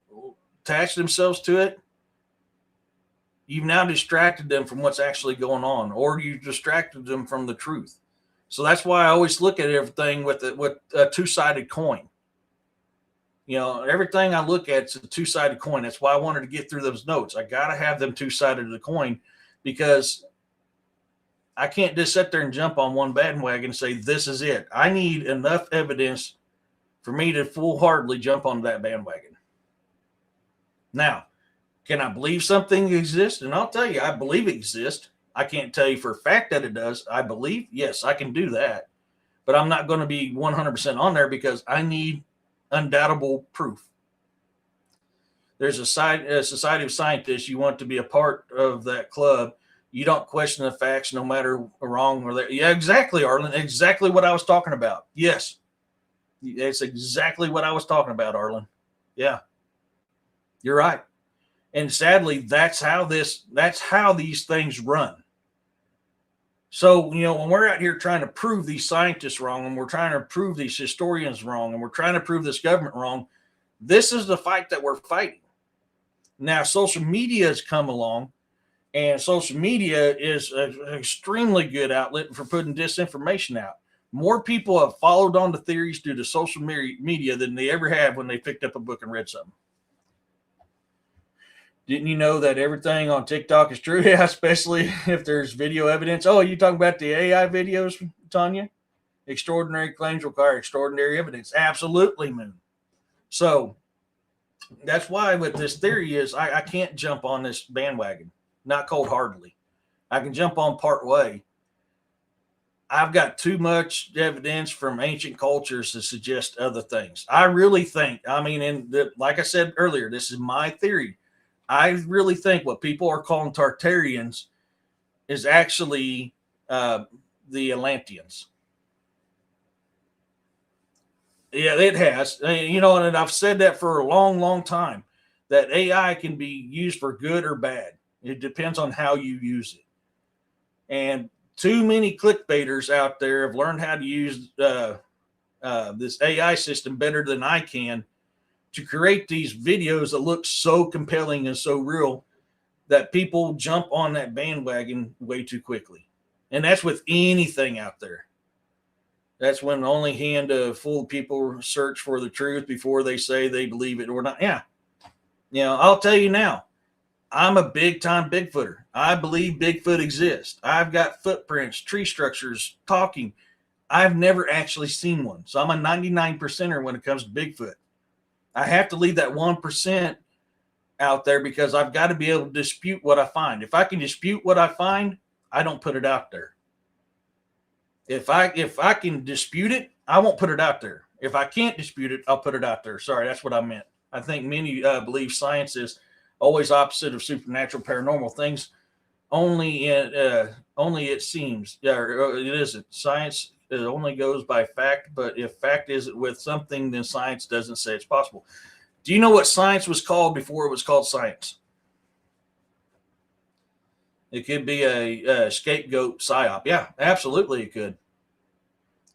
attach themselves to it, you've now distracted them from what's actually going on, or you distracted them from the truth. So that's why I always look at everything with a two-sided coin. You know, everything I look at is a two-sided coin. That's why I wanted to get through those notes. I got to have them two-sided of the coin, because I can't just sit there and jump on one bandwagon and say, this is it. I need enough evidence for me to full-heartedly jump on that bandwagon. Now, can I believe something exists? And I'll tell you, I believe it exists. I can't tell you for a fact that it does. I believe, yes, I can do that. But I'm not going to be 100% on there because I need undoubtable proof. There's a society of scientists. You want to be a part of that club. You don't question the facts, no matter wrong or that. Yeah, exactly, Arlen. Exactly what I was talking about. Yes, it's exactly what I was talking about, Arlen. Yeah, you're right. And sadly, that's how these things run. So, you know, when we're out here trying to prove these scientists wrong, and we're trying to prove these historians wrong, and we're trying to prove this government wrong, this is the fight that we're fighting. Now, social media has come along, and social media is an extremely good outlet for putting disinformation out. More people have followed on to theories due to social media than they ever have when they picked up a book and read something. Didn't you know that everything on TikTok is true? Yeah, especially if there's video evidence. Oh, you talking about the AI videos, Tanya? Extraordinary claims require extraordinary evidence. Absolutely, Moon. So that's why with this theory is I can't jump on this bandwagon, not cold-heartedly. I can jump on part way. I've got too much evidence from ancient cultures to suggest other things. I really think, like I said earlier, this is my theory. I really think what people are calling Tartarians is actually the Atlanteans. Yeah, it has. You know, and I've said that for a long, long time, that AI can be used for good or bad. It depends on how you use it. And too many clickbaiters out there have learned how to use this AI system better than I can to create these videos that look so compelling and so real that people jump on that bandwagon way too quickly. And that's with anything out there. That's when only handful of people search for the truth before they say they believe it or not. Yeah. You know, I'll tell you now, I'm a big time Bigfooter. I believe Bigfoot exists. I've got footprints, tree structures, talking. I've never actually seen one. So I'm a 99%er when it comes to Bigfoot. I have to leave that 1% out there because I've got to be able to dispute what I find. If I can dispute what I find, I don't put it out there. If I can dispute it, I won't put it out there. If I can't dispute it, I'll put it out there. Sorry, that's what I meant. I think many believe science is always opposite of supernatural paranormal things. Only it seems. Yeah, it isn't. Science it only goes by fact, but if fact isn't with something, then science doesn't say it's possible. Do you know what science was called before it was called science? It could be a scapegoat psyop. Yeah, absolutely it could.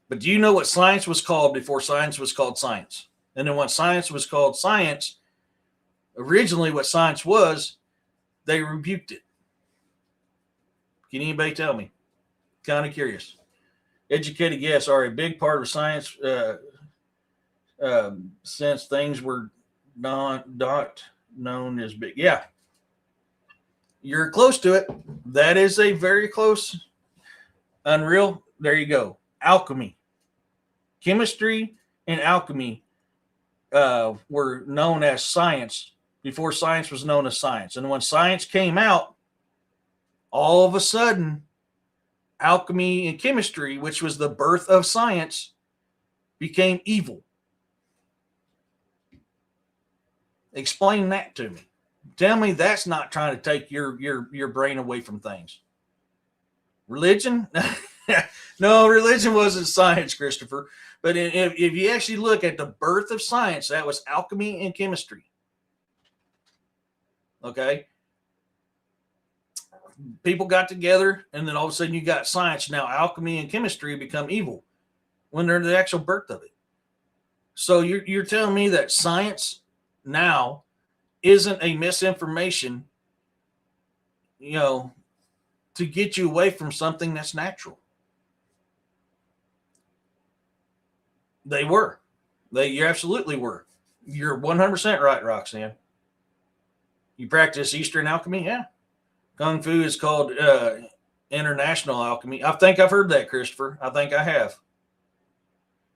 But do you know what science was called before science was called science? And then when science was called science, originally what science was, they rebuked it. Can anybody tell me? Kind of curious. Educated guess are a big part of science since things were not known as big. Yeah. You're close to it. That is a very close. Unreal. There you go. Alchemy. Chemistry and alchemy were known as science before science was known as science. And when science came out, all of a sudden, alchemy and chemistry, which was the birth of science, became evil. Explain that to me. Tell me that's not trying to take your brain away from things. Religion? No, religion wasn't science, Christopher. But if you actually look at the birth of science, that was alchemy and chemistry. Okay? People got together, and then all of a sudden you got science. Now alchemy and chemistry become evil when they're the actual birth of it. So you're telling me that science now isn't a misinformation, to get you away from something that's natural? They were. You absolutely were. You're 100% right, Roxanne. You practice Eastern alchemy? Yeah. Kung Fu is called international alchemy. I think I've heard that, Christopher. I think I have.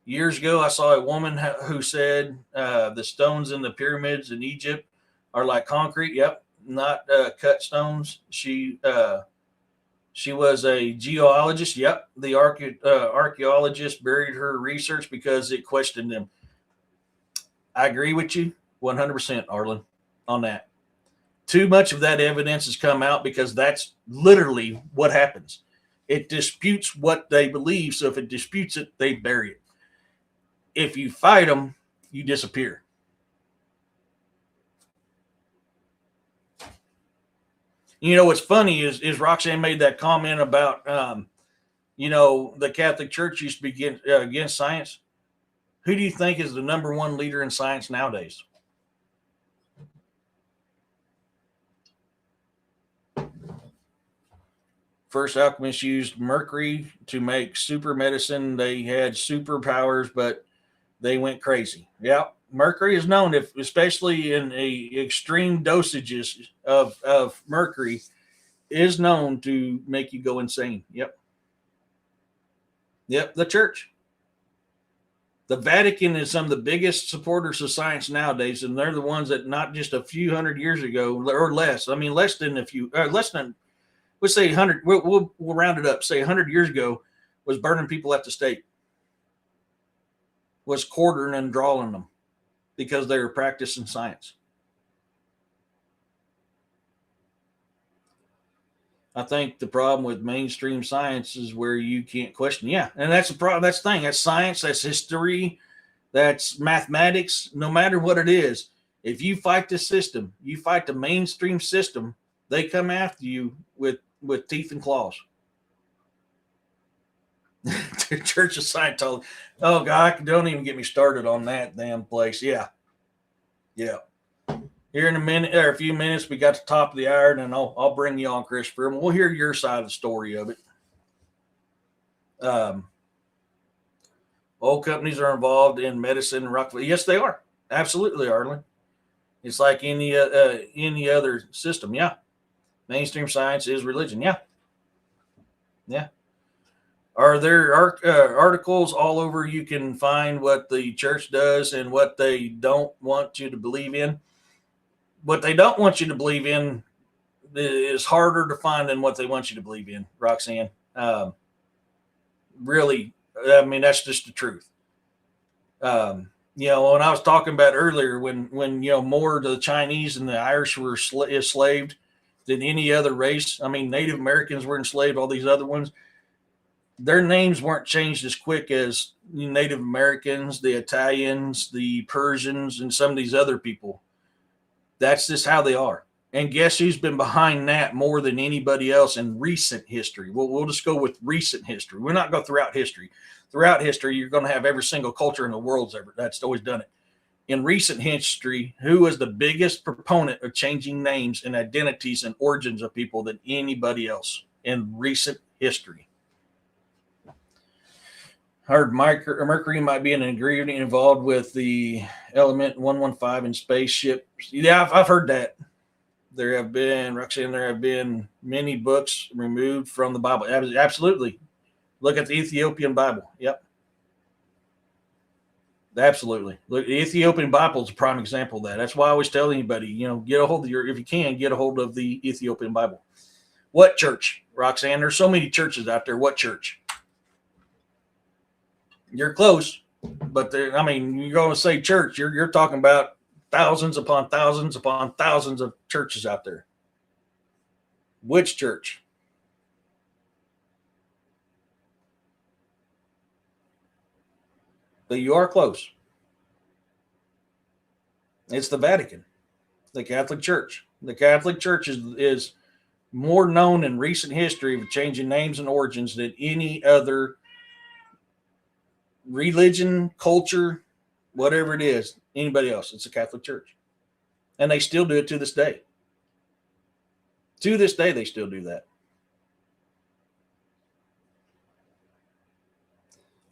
Years ago, I saw a woman who said the stones in the pyramids in Egypt are like concrete. Yep, not cut stones. She was a geologist. Yep, the archaeologist buried her research because it questioned them. I agree with you 100%, Arlen, on that. Too much of that evidence has come out because that's literally what happens. It disputes what they believe. So if it disputes it, they bury it. If you fight them, you disappear. What's funny is Roxanne made that comment about, the Catholic Church used to be against science. Who do you think is the number one leader in science nowadays? First alchemists used mercury to make super medicine. They had superpowers, but they went crazy. Yeah, mercury is known, especially in extreme dosages of mercury, is known to make you go insane. Yep. The church. The Vatican is some of the biggest supporters of science nowadays, and they're the ones that not just a few hundred years ago or less. I mean, less than let's say 100. We'll round it up. Say 100 years ago was burning people at the stake, was quartering and drawing them because they were practicing science. I think the problem with mainstream science is where you can't question. Yeah, and that's the problem. That's the thing. That's science. That's history. That's mathematics. No matter what it is, if you fight the system, you fight the mainstream system, they come after you with teeth and claws. The Church of Scientology. Oh God, don't even get me started on that damn place. Yeah. Here in a few minutes, we got the top of the hour, and I'll bring you on, Christopher, and we'll hear your side of the story of it. Oil companies are involved in medicine and Rockefeller. Yes, they are. Absolutely, Arlen. It's like any other system. Yeah. Mainstream science is religion. Yeah. Are there articles all over you can find what the church does and what they don't want you to believe in? What they don't want you to believe in is harder to find than what they want you to believe in, Roxanne. Really, I mean, that's just the truth. When I was talking about earlier, when more of the Chinese and the Irish were enslaved than any other race. I mean, Native Americans were enslaved, all these other ones. Their names weren't changed as quick as Native Americans, the Italians, the Persians, and some of these other people. That's just how they are. And guess who's been behind that more than anybody else in recent history? We'll just go with recent history. We're not going throughout history. Throughout history, you're going to have every single culture in the world that's always done it. In recent history, who was the biggest proponent of changing names and identities and origins of people than anybody else in recent history? Heard mercury might be an ingredient involved with the element 115 in spaceships. Yeah, I've heard that. There have been many books removed from the Bible. Absolutely. Look at the Ethiopian Bible. Yep. Absolutely. Look, the Ethiopian Bible is a prime example of that. That's why I always tell anybody, get a hold of if you can, get a hold of the Ethiopian Bible. What church, Roxanne? There's so many churches out there. What church? You're close, but you're going to say church. You're talking about thousands upon thousands upon thousands of churches out there. Which church? But you are close. It's the Vatican, the Catholic Church. The Catholic Church is more known in recent history of changing names and origins than any other religion, culture, whatever it is, anybody else. It's a Catholic church. And they still do it to this day. To this day, they still do that.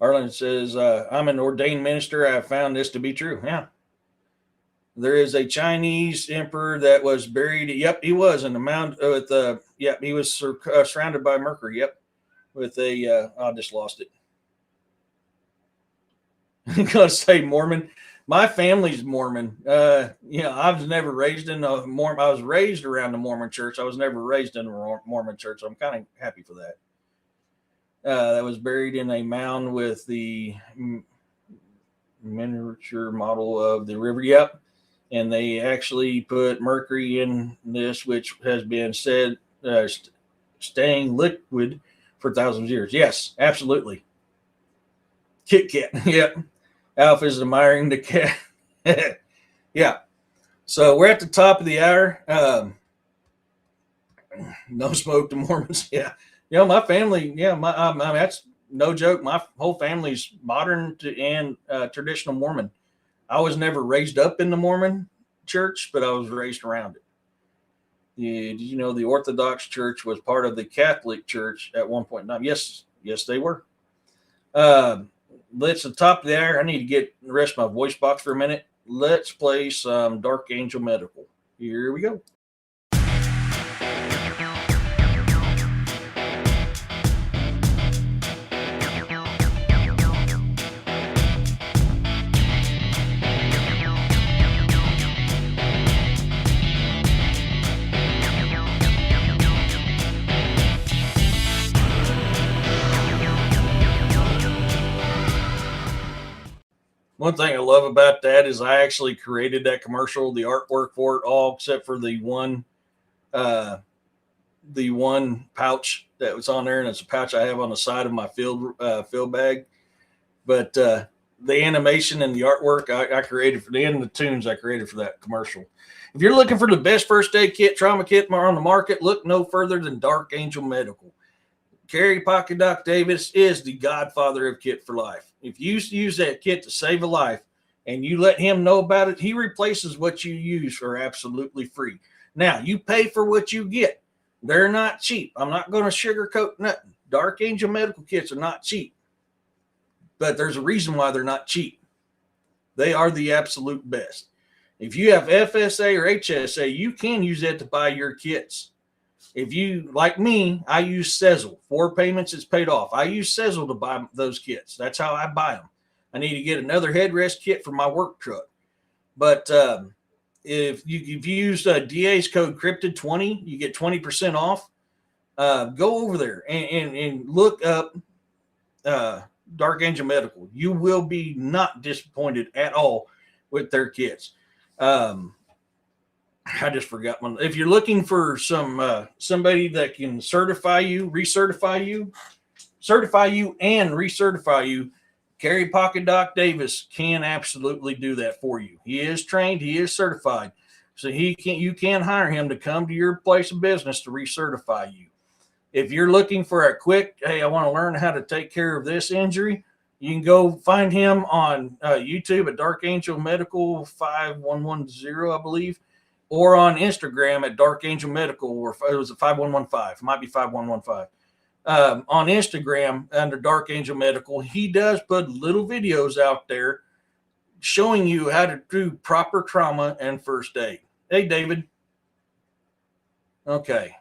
Arlen says, I'm an ordained minister. I have found this to be true. Yeah. There is a Chinese emperor that was buried. Yep, he was in the mound with he was surrounded by mercury. Yep. With I just lost it. I'm gonna say Mormon. My family's Mormon. I was never raised in a Mormon. I was raised around the Mormon church. I was never raised in a Mormon church. I'm kind of happy for that. That was buried in a mound with the miniature model of the river. Yep. And they actually put mercury in this, which has been said staying liquid for thousands of years. Yes, absolutely. Kit Kat. Yep. Alpha is admiring the cat. Yeah. So we're at the top of the hour. No smoke to Mormons. Yeah. My family, that's no joke. My whole family's modern and traditional Mormon. I was never raised up in the Mormon church, but I was raised around it. Did you know the Orthodox Church was part of the Catholic Church at one point in time? Yes, they were. Let's the top of the hour. I need to get the rest of my voice box for a minute. Let's play some Dark Angel Medical. Here we go. One thing I love about that is I actually created that commercial, the artwork for it all, except for the one pouch that was on there, and it's a pouch I have on the side of my field bag. But the animation and the artwork I created for the tunes I created for that commercial. If you're looking for the best first aid kit, trauma kit on the market, look no further than Dark Angel Medical. Kerry Pocket Doc Davis is the godfather of Kit for Life. If you use that kit to save a life and you let him know about it, he replaces what you use for absolutely free. Now, you pay for what you get. They're not cheap. I'm not going to sugarcoat nothing. Dark Angel Medical kits are not cheap. But there's a reason why they're not cheap. They are the absolute best. If you have FSA or HSA, you can use that to buy your kits. If you, like me, I use Sezzle. 4 payments, it's paid off. I use Sezzle to buy those kits. That's how I buy them. I need to get another headrest kit for my work truck. But if you use DA's code Cryptid20, you get 20% off. Go over there and look up Dark Angel Medical. You will be not disappointed at all with their kits. I just forgot one. If you're looking for somebody that can certify you, recertify you, certify you, and recertify you, Kerry Pocket Doc Davis can absolutely do that for you. He is trained, he is certified, so you can hire him to come to your place of business to recertify you. If you're looking for a quick, hey, I want to learn how to take care of this injury, you can go find him on YouTube at Dark Angel Medical 5110, I believe. Or on Instagram at Dark Angel Medical, or it was a 5115. It might be 5115. On Instagram under Dark Angel Medical, he does put little videos out there showing you how to do proper trauma and first aid. Hey, David. Okay.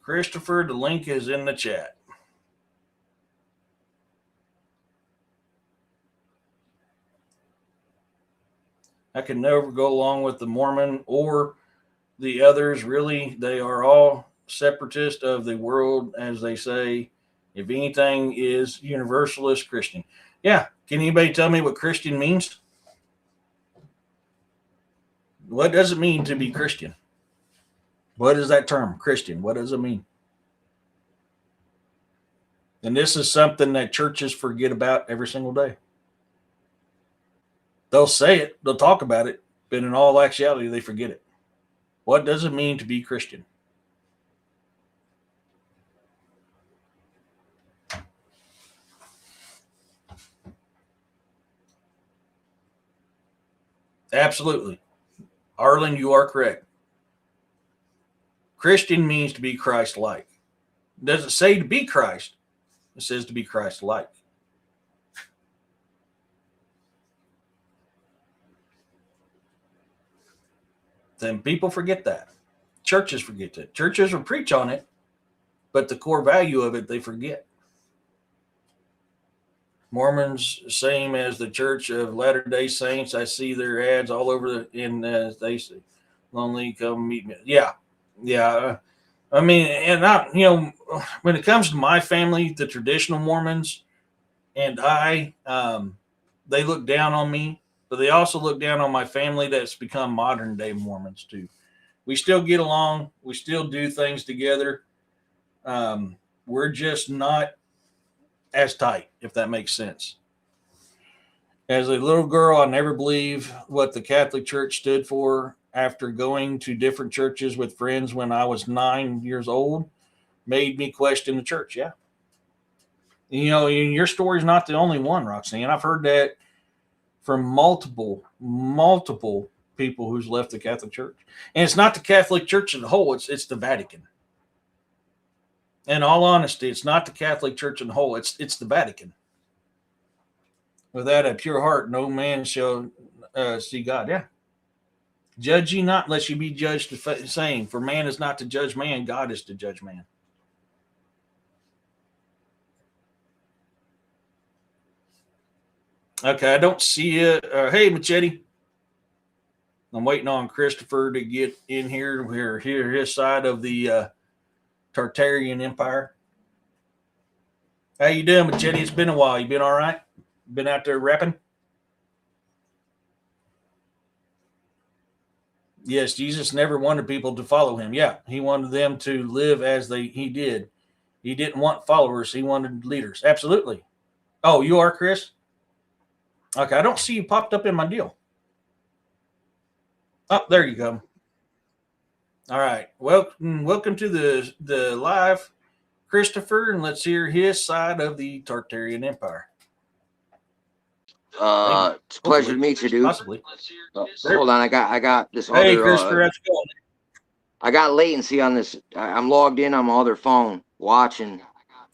Christopher, the link is in the chat. I can never go along with the Mormon or the others. Really, they are all separatists of the world, as they say. If anything, is universalist Christian. Yeah. Can anybody tell me what Christian means? What does it mean to be Christian? What is that term, Christian? What does it mean? And this is something that churches forget about every single day. They'll say it, they'll talk about it, but in all actuality, they forget it. What does it mean to be Christian? Absolutely. Arlen, you are correct. Christian means to be Christ-like. It doesn't say to be Christ. It says to be Christ-like. Then people forget that. Churches forget that. Churches will preach on it, but the core value of it, they forget. Mormons, same as the Church of Latter-day Saints. I see their ads all over they say, lonely, come meet me. Yeah. I mean, and when it comes to my family, the traditional Mormons and they look down on me, but they also look down on my family that's become modern day Mormons too. We still get along. We still do things together. We're just not as tight, if that makes sense. As a little girl, I never believed what the Catholic Church stood for. After going to different churches with friends when I was 9 years old, made me question the church. Yeah. Your story's not the only one, Roxanne. I've heard that from multiple people who's left the Catholic Church. And it's not the Catholic Church as a whole, it's the Vatican. In all honesty, it's not the Catholic Church in whole, it's the Vatican. Without a pure heart, no man shall see God. Yeah. Judge ye not, lest ye be judged the same. For man is not to judge man, God is to judge man. Okay, I don't see it. Hey, Machete. I'm waiting on Christopher to get in here. We're here his side of the Tartarian Empire. How you doing, Machete? It's been a while. You been all right? Been out there repping? Yes, Jesus never wanted people to follow him. Yeah, he wanted them to live as he did. He didn't want followers. He wanted leaders. Absolutely. Oh, you are, Chris? Okay, I don't see you popped up in my deal. Oh, there you go. All right. Welcome to the live, Christopher, and let's hear his side of the Tartarian Empire. It's a pleasure to meet you, dude. Possibly. Hold on, I got this Hey, other. Christopher, how's it going? I got latency on this. I'm logged in on my other phone, watching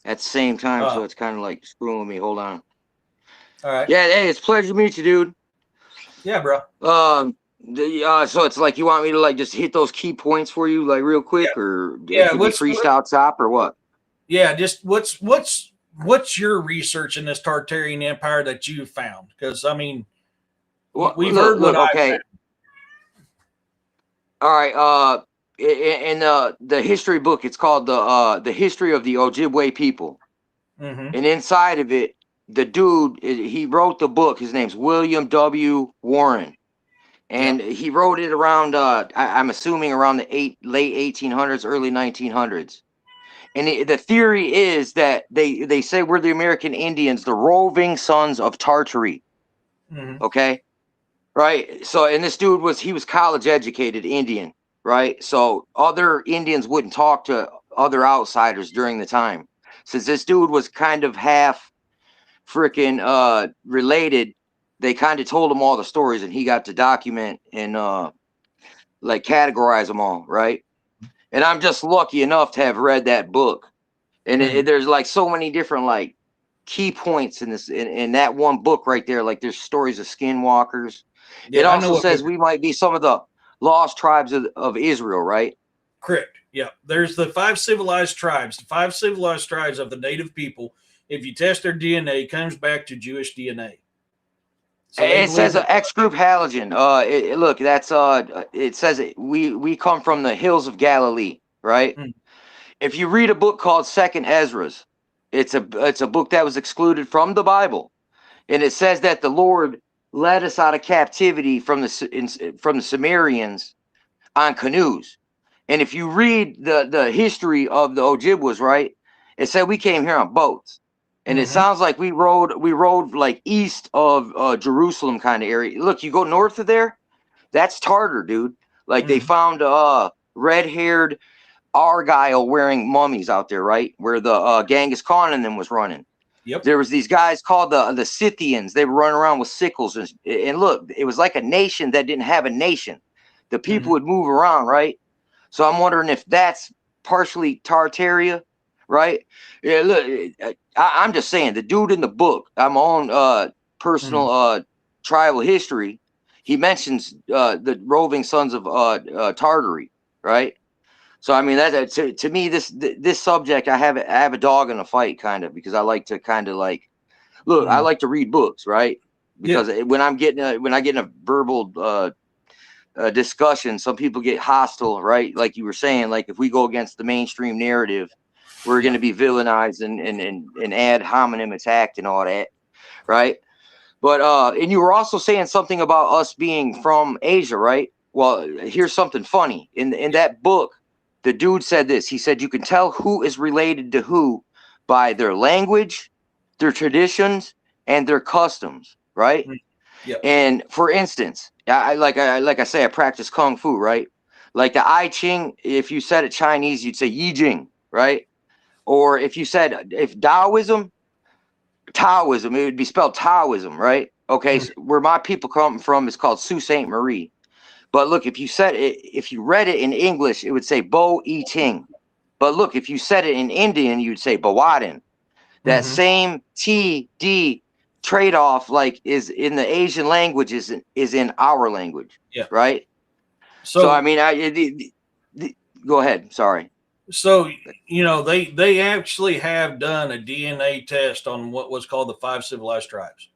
at the same time, so it's kind of like screwing with me. Hold on. All right. Yeah, hey, it's a pleasure to meet you, dude. Yeah, bro. So it's like you want me to like just hit those key points for you, like real quick, or freestyle top or what? Yeah, just what's your research in this Tartarian Empire that you found? Because I mean, we've heard what okay. All right. In the history book, it's called the History of the Ojibwe People, and inside of it, the dude he wrote the book. His name's William W. Warren, and he wrote it around. I'm assuming around the late 1800s, early 1900s. And the theory is that they say we're the American Indians, the roving sons of Tartary. Okay, right. So, and this dude was college educated Indian, right? So other Indians wouldn't talk to other outsiders during the time, since this dude was kind of half freaking related. They kind of told him all the stories, and he got to document and like categorize them all, right? And I'm just lucky enough to have read that book. And there's like so many different like key points in this in that one book right there. Like there's stories of skinwalkers. Yeah, it also says we might be some of the lost tribes of Israel, right? Correct. Yeah. There's the 5 civilized tribes. The 5 civilized tribes of the native people. If you test their DNA, it comes back to Jewish DNA. So it says X group halogen. Look, that's it says we come from the hills of Galilee, right? If you read a book called Second Ezra's, it's a book that was excluded from the Bible, and it says that the Lord led us out of captivity from the Sumerians on canoes. And if you read the history of the Ojibwas, right, It said we came here on boats, and it Mhm. sounds like we rode like east of Jerusalem kind of area. Look, you go north of there, that's Tartar, dude. Like they Mhm. found red-haired Argyle wearing mummies out there, right? Where the Genghis Khan and them was running. Yep. There was these guys called the Scythians. They were running around with sickles, and look, it was like a nation that didn't have a nation. The people Mhm. would move around, right? So I'm wondering if that's partially Tartaria, right? Yeah, look, I'm just saying the dude in the book, I'm on Mhm. personal tribal history. He mentions the roving sons of Tartary, right? So I mean that to me this subject I have a dog in the fight kind of, because I like to kind of like look, I Mhm. like to read books, right? Yeah. Because when I get in a verbal discussion, some people get hostile, right? Like you were saying, like if we go against the mainstream narrative, we're going Yeah. to be villainized and ad hominem attacked and all that, right? But and you were also saying something about us being from Asia, right? Well, here's something funny. In that book, the dude said this. He said you can tell who is related to who by their language, their traditions, and their customs, right? Mhm. Yep. And for instance, like I say, I practice kung fu, right? Like the I Ching, if you said it Chinese, you'd say Yi Jing, right? Or if Taoism, it would be spelled Taoism, right? Okay, Mhm. so where my people come from is called Sault Ste. Marie. But look, if you read it in English, it would say Bo E Ting. But look, if you said it in Indian, you'd say Bawadin. That Mhm. same TD trade off, like, is in the Asian languages, is in our language, Yeah. right? So I So mean, go ahead. Sorry. so they actually have done a DNA test on what was called the five civilized tribes.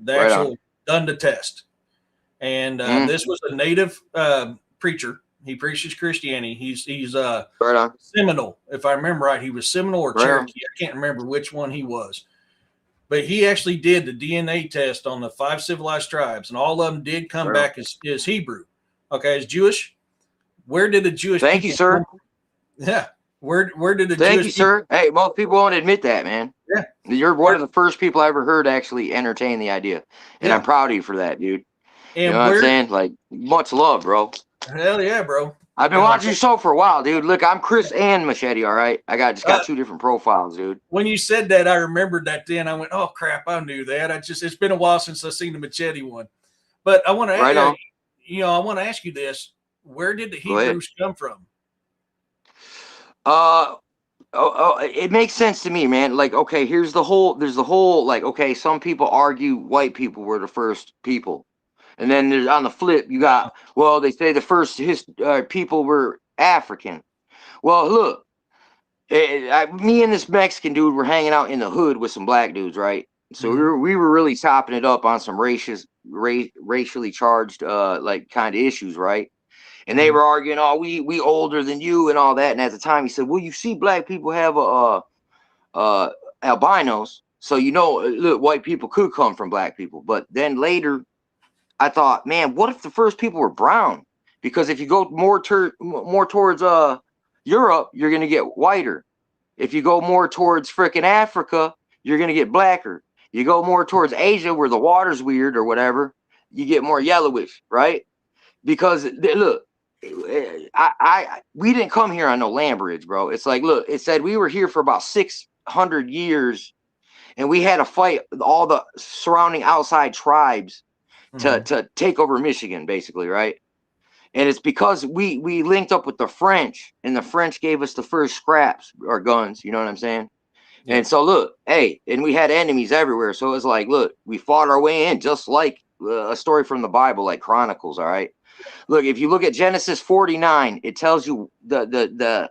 The Right on. actual done the test, and Mm, this was a native preacher. He preaches Christianity. He's right on. Seminole, if I remember right. He was Seminole or Right on. Cherokee. I can't remember which one he was, but he actually did the DNA test on the five civilized tribes, and all of them did come Right on. back as Hebrew. Okay, as Jewish. Where did the Jewish Thank you, people sir. come? Yeah, where did the Thank you, Jewish people? sir. Hey, most people won't admit that, man. Yeah, You're one where of the first people I ever heard actually entertain the idea, and I'm yeah, proud of you for that, dude. You know and what I'm where? saying? Like, much love, bro. Hell yeah, bro. I've been You know, watching your show for a while, dude. Look, I'm Chris and Machete. All right, I got uh, two different profiles, dude. when you said that, I remembered that. Then I went, "Oh crap, I knew that." It's been a while since I've seen the machete one. But I want Right to, on. I want to ask you this: where did the Go ahead. Hebrews come from? Uh, it makes sense to me, man. Like, okay, there's the whole, like, okay, some people argue white people were the first people. And then there's on the flip, you got, well, they say the first people were African. Well, look, me and this Mexican dude were hanging out in the hood with some black dudes, right? So we Mm-hmm. were really topping it up on some racially charged like kind of issues, right? And they Mm-hmm. were arguing, oh, we older than you and all that. And at the time, he said, well, you see, black people have uh albinos, so look, white people could come from black people. But then later, I thought, man, what if the first people were brown? Because if you go more towards Europe, you're gonna get whiter. If you go more towards frickin' Africa, you're gonna get blacker. You go more towards Asia, where the water's weird or whatever, you get more yellowish, right? Because look, we didn't come here on no land bridge, bro. It's like, look, it said we were here for about 600 years, and we had to fight all the surrounding outside tribes Mm-hmm. to take over Michigan, basically, right? And it's because we linked up with the French, and the French gave us the first scraps or guns. You know what I'm saying? And Yep. so look, hey, and we had enemies everywhere. So it was like, look, we fought our way in, just like a story from the Bible, like Chronicles. All right. Look, if you look at Genesis 49, it tells you the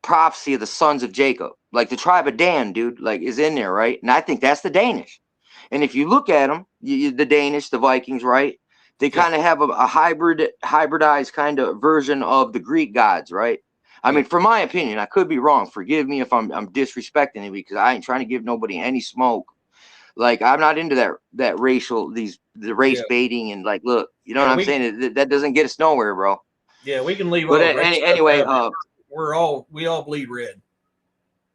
prophecy of the sons of Jacob, like the tribe of Dan, dude, like is in there, right? And I think that's the Danish. And if you look at them, the Danish, the Vikings, right? They Yeah. kind of have a hybridized kind of version of the Greek gods, right? I Yeah. mean, for my opinion, I could be wrong. Forgive me if I'm disrespecting it, because I ain't trying to give nobody any smoke. Like, I'm not into that the race Yeah. baiting, and like, look, you know what Yeah. I'm saying? That doesn't get us nowhere, bro. We can leave But all the race stuff anyway, out. We all bleed red.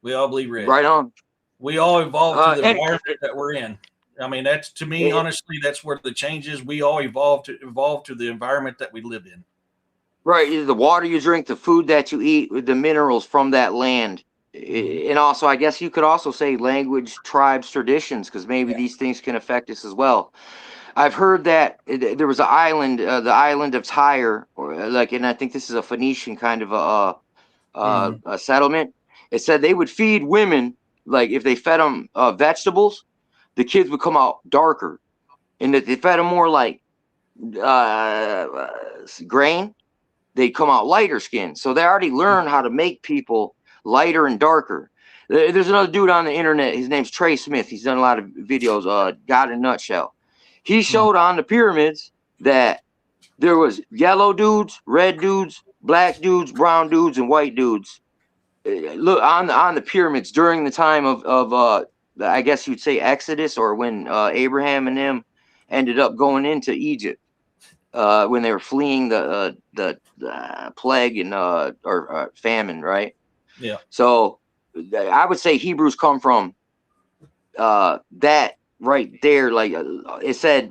We all bleed red. Right on. We all evolved to the And environment that we're in. I mean, that's to me, honestly, that's where the change is. We all evolve to the environment that we live in. right, the water you drink, the food that you eat, the minerals from that land. And also, I guess you could also say language, tribes, traditions, because maybe these things can affect us as well. I've heard that there was an island, the island of Tyre, or like, and I think this is a Phoenician kind of a settlement. It said they would feed women, like if they fed them vegetables, the kids would come out darker, and if they fed them more like grain, they come out lighter skin. So they already learned how to make people lighter and darker. There's another dude on the internet. His name's Trey Smith. He's done a lot of videos. God in a Nutshell. He showed on the pyramids that there was yellow dudes, red dudes, black dudes, brown dudes, and white dudes. Look on the pyramids during the time of I guess you'd say Exodus, or when Abraham and them ended up going into Egypt. When they were fleeing the plague and or famine, right? Yeah. So I would say Hebrews come from that right there. Like it said,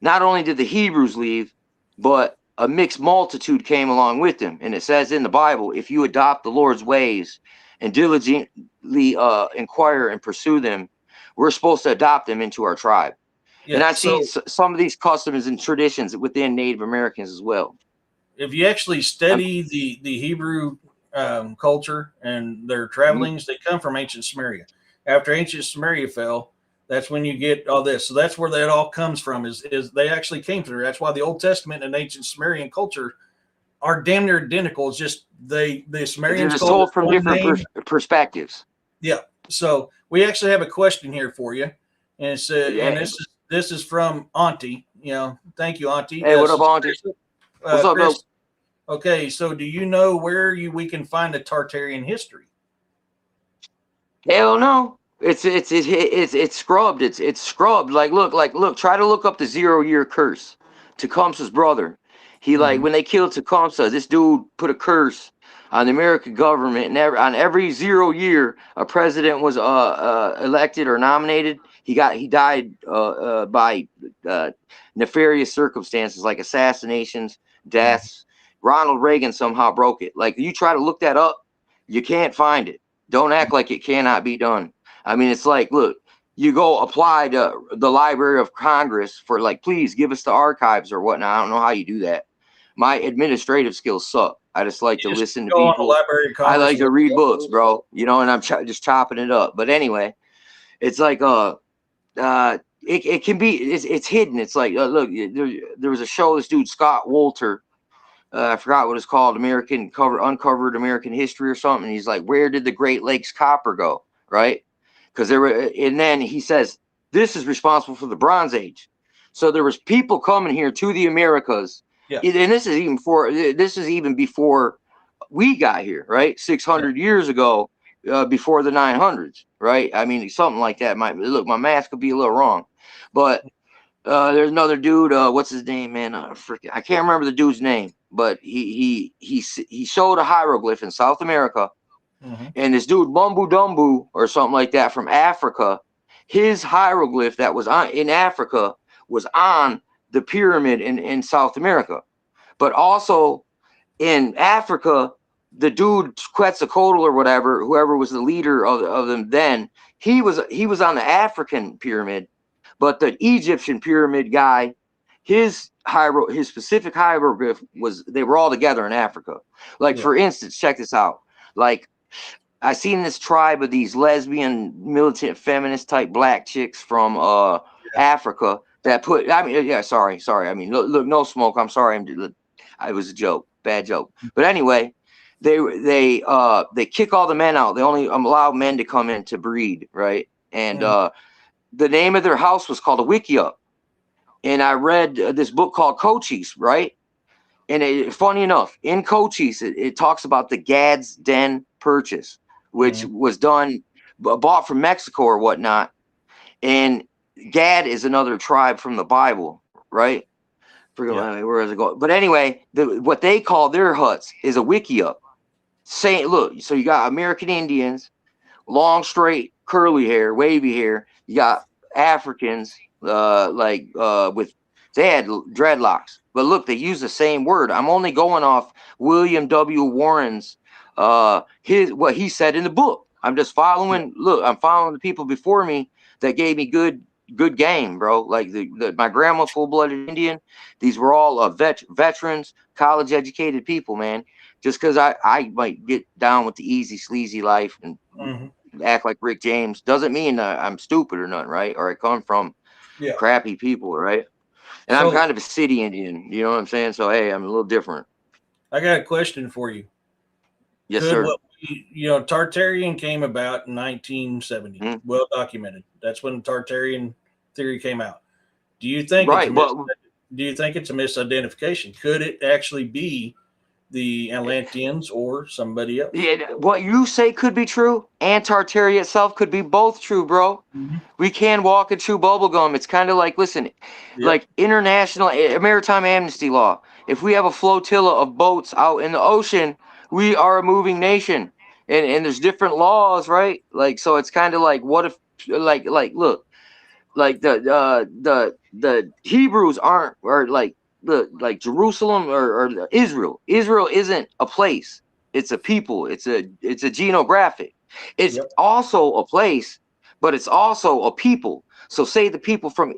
not only did the Hebrews leave, but a mixed multitude came along with them. And it says in the Bible, if you adopt the Lord's ways and diligently inquire and pursue them, we're supposed to adopt them into our tribe. Yeah, and I see some of these customs and traditions within Native Americans as well. If you actually study the Hebrew culture and their travelings, they come from ancient Sumeria. After ancient Sumeria fell, that's when you get all this. So that's where that all comes from. Is they actually came through. That's why the Old Testament and ancient Sumerian culture are damn near identical. It's just the Sumerians are told from different perspectives. Yeah. So we actually have a question here for you, and it's and this is from Auntie. You know, thank you, Auntie. Hey, what up, Auntie? What's up, Chris? Okay, so do you know where we can find the Tartarian history? Hell no. It's scrubbed. It's scrubbed. Look. Try to look up the 0 year curse. Tecumseh's brother. He when they killed Tecumseh, this dude put a curse on the American government, and on every 0 year a president was elected or nominated, he died by nefarious circumstances like assassinations, deaths. Ronald Reagan somehow broke it. Like, you try to look that up, you can't find it. Don't act like it cannot be done. I mean, it's like, look, you go apply to the Library of Congress for, like, please give us the archives or whatnot. I don't know how you do that. My administrative skills suck. I just like to listen to people. I like to read books, bro. You know, and I'm just chopping it up. But anyway, it's like it can be it's hidden. It's like look, there was a show. This dude Scott Wolter, I forgot what it's called, Uncovered American History or something. He's like, where did the Great Lakes copper go? Right? Because there were, and then he says this is responsible for the Bronze Age. So there was people coming here to the Americas. Yeah. And this is even before we got here, right? 600 years ago, before the 900s, right? I mean, something like that. Look, my math could be a little wrong, but there's another dude. What's his name, man? I can't remember the dude's name, but he showed a hieroglyph in South America, and this dude Bumbu Dumbu or something like that from Africa, his hieroglyph that was in Africa was on the pyramid in South America, but also in Africa, the dude Quetzalcoatl or whatever, whoever was the leader of them then, he was on the African pyramid, but the Egyptian pyramid guy, his specific hieroglyph was, they were all together in Africa. Like, for instance, check this out. Like, I seen this tribe of these lesbian, militant, feminist type black chicks from Africa that put, I mean, sorry. I mean, look, no smoke. I'm sorry. It was a joke, bad joke. But anyway, they kick all the men out. They only allow men to come in to breed, right? And the name of their house was called a Wickiup. And I read this book called Cochise, right? And funny enough, in Cochise, it talks about the Gad's Den purchase, which was bought from Mexico or whatnot. And Gad is another tribe from the Bible, right? Where does it go? But anyway, what they call their huts is a Wickiup. Saying, look, so you got American Indians, long, straight, curly hair, wavy hair. You got Africans, with they had dreadlocks. But look, they use the same word. I'm only going off William W. Warren's what he said in the book. I'm just following. Look, I'm following the people before me that gave me good game, bro. Like my grandma, full-blooded Indian. These were all veterans, college educated people, man. Just because I might get down with the easy, sleazy life and act like Rick James doesn't mean I'm stupid or nothing, right? Or I come from crappy people, right? And I'm kind of a city Indian, you know what I'm saying? So, hey, I'm a little different. I got a question for you. Yes, sir. Tartarian came about in 1970. Mm-hmm. Well documented. That's when the Tartarian theory came out. Do you think do you think it's a misidentification? Could it actually be the Atlanteans or somebody else? Yeah, what you say could be true, and Tartaria itself could be both true, bro. We can walk and chew bubblegum. It's kind of like, listen, like international maritime amnesty law. If we have a flotilla of boats out in the ocean, we are a moving nation, and there's different laws, right? Like, so it's kind of like, what if, like look, like the Hebrews aren't, or like Jerusalem or Israel. Israel isn't a place. It's a people. It's a genographic. It's also a place, but it's also a people. So say the people from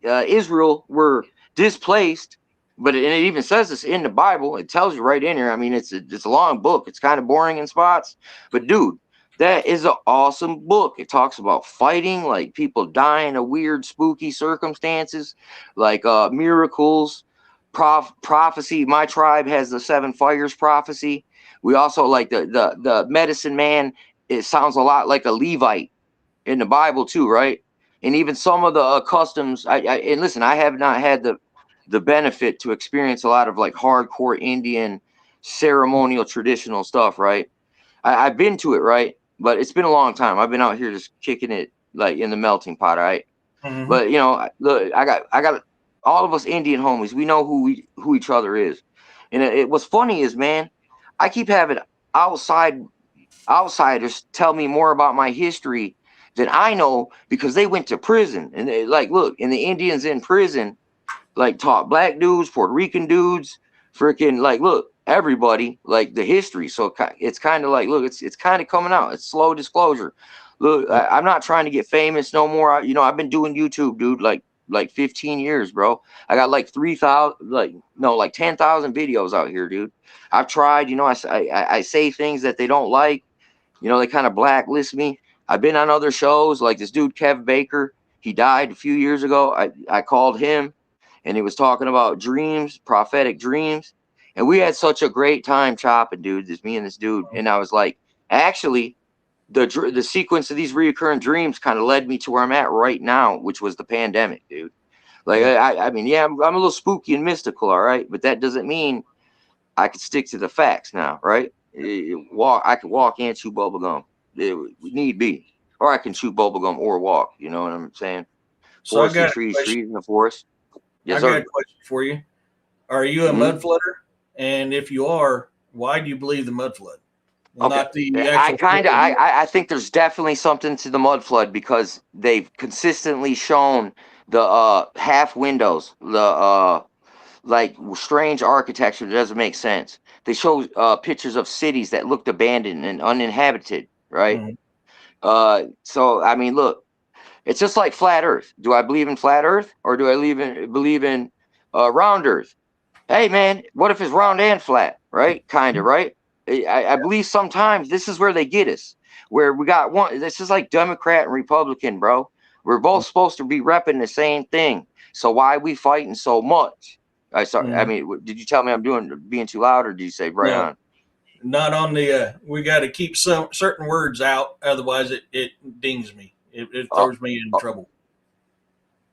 Israel were displaced, but it even says this in the Bible. It tells you right in here. I mean, it's a long book. It's kind of boring in spots, but dude, that is an awesome book. It talks about fighting, like people dying of weird, spooky circumstances, like miracles, prophecy. My tribe has the 7 fires prophecy. We also like the medicine man. It sounds a lot like a Levite in the Bible too, right? And even some of the customs. And listen, I have not had the benefit to experience a lot of like hardcore Indian ceremonial traditional stuff, right? I've been to it, right? But it's been a long time. I've been out here just kicking it like in the melting pot, all right? But look, I got all of us Indian homies. We know who each other is. And what's funny is, man, I keep having outsiders tell me more about my history than I know because they went to prison. And they, like, look, and the Indians in prison like taught black dudes, Puerto Rican dudes, freaking like, look, everybody, like the history. So it's kind of like, look, it's kind of coming out. It's slow disclosure. Look, I'm not trying to get famous no more. I've been doing YouTube, dude, like 15 years, bro. I got like 3,000, like 10,000 videos out here, dude. I've tried, I say things that they don't like. They kind of blacklist me. I've been on other shows like this dude, Kev Baker. He died a few years ago. I called him and he was talking about dreams, prophetic dreams. And we had such a great time chopping, dude. Just me and this dude. And I was like, actually, the sequence of these reoccurring dreams kind of led me to where I'm at right now, which was the pandemic, dude. Like, I mean, yeah, I'm a little spooky and mystical, all right, but that doesn't mean I could stick to the facts now, right? I could walk and chew bubblegum. It need be, or I can chew bubblegum or walk. You know what I'm saying? Forest and trees in the forest. Yes, I got a question for you. Are you a mud flooder? And if you are, why do you believe the mud flood? Okay. Not the actual I think there's definitely something to the mud flood because they've consistently shown the half windows, the like strange architecture that doesn't make sense. They show pictures of cities that looked abandoned and uninhabited, right? So I mean, look, it's just like flat Earth. Do I believe in flat Earth or do I believe in round Earth? Hey, man, what if it's round and flat, right? Kind of, right? I believe sometimes this is where they get us, where we got one. This is like Democrat and Republican, bro. We're both supposed to be repping the same thing. So why are we fighting so much? I mean, did you tell me I'm being too loud, or did you say right on? Not on the. We got to keep some certain words out, otherwise it dings me. It throws me in trouble.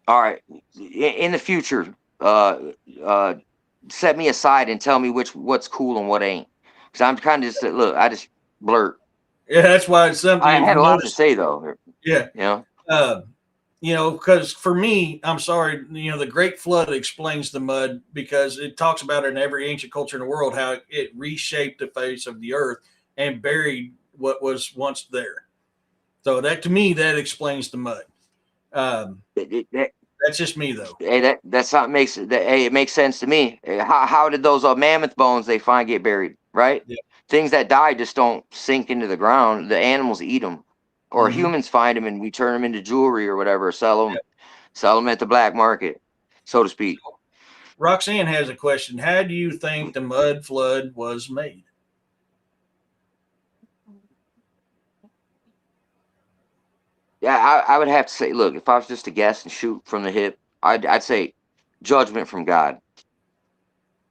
All right, in the future, set me aside and tell me what's cool and what ain't. Because I'm kind of just look. I just blurt. Yeah, that's why it's something. I had a lot to say though. Yeah. Because for me, I'm sorry, the Great Flood explains the mud because it talks about it in every ancient culture in the world, how it reshaped the face of the earth and buried what was once there. So that, to me, that explains the mud. That's just me, though. Hey, that's not makes it. Hey, it makes sense to me. How did those mammoth bones they find get buried? Right, Yeah. things that die just don't sink into the ground. The animals eat them, or humans find them and we turn them into jewelry or whatever. Sell them at the black market, so to speak. Roxanne has a question. How do you think the mud flood was made? Yeah, I would have to say, look, if I was just to guess and shoot from the hip, I'd say judgment from God.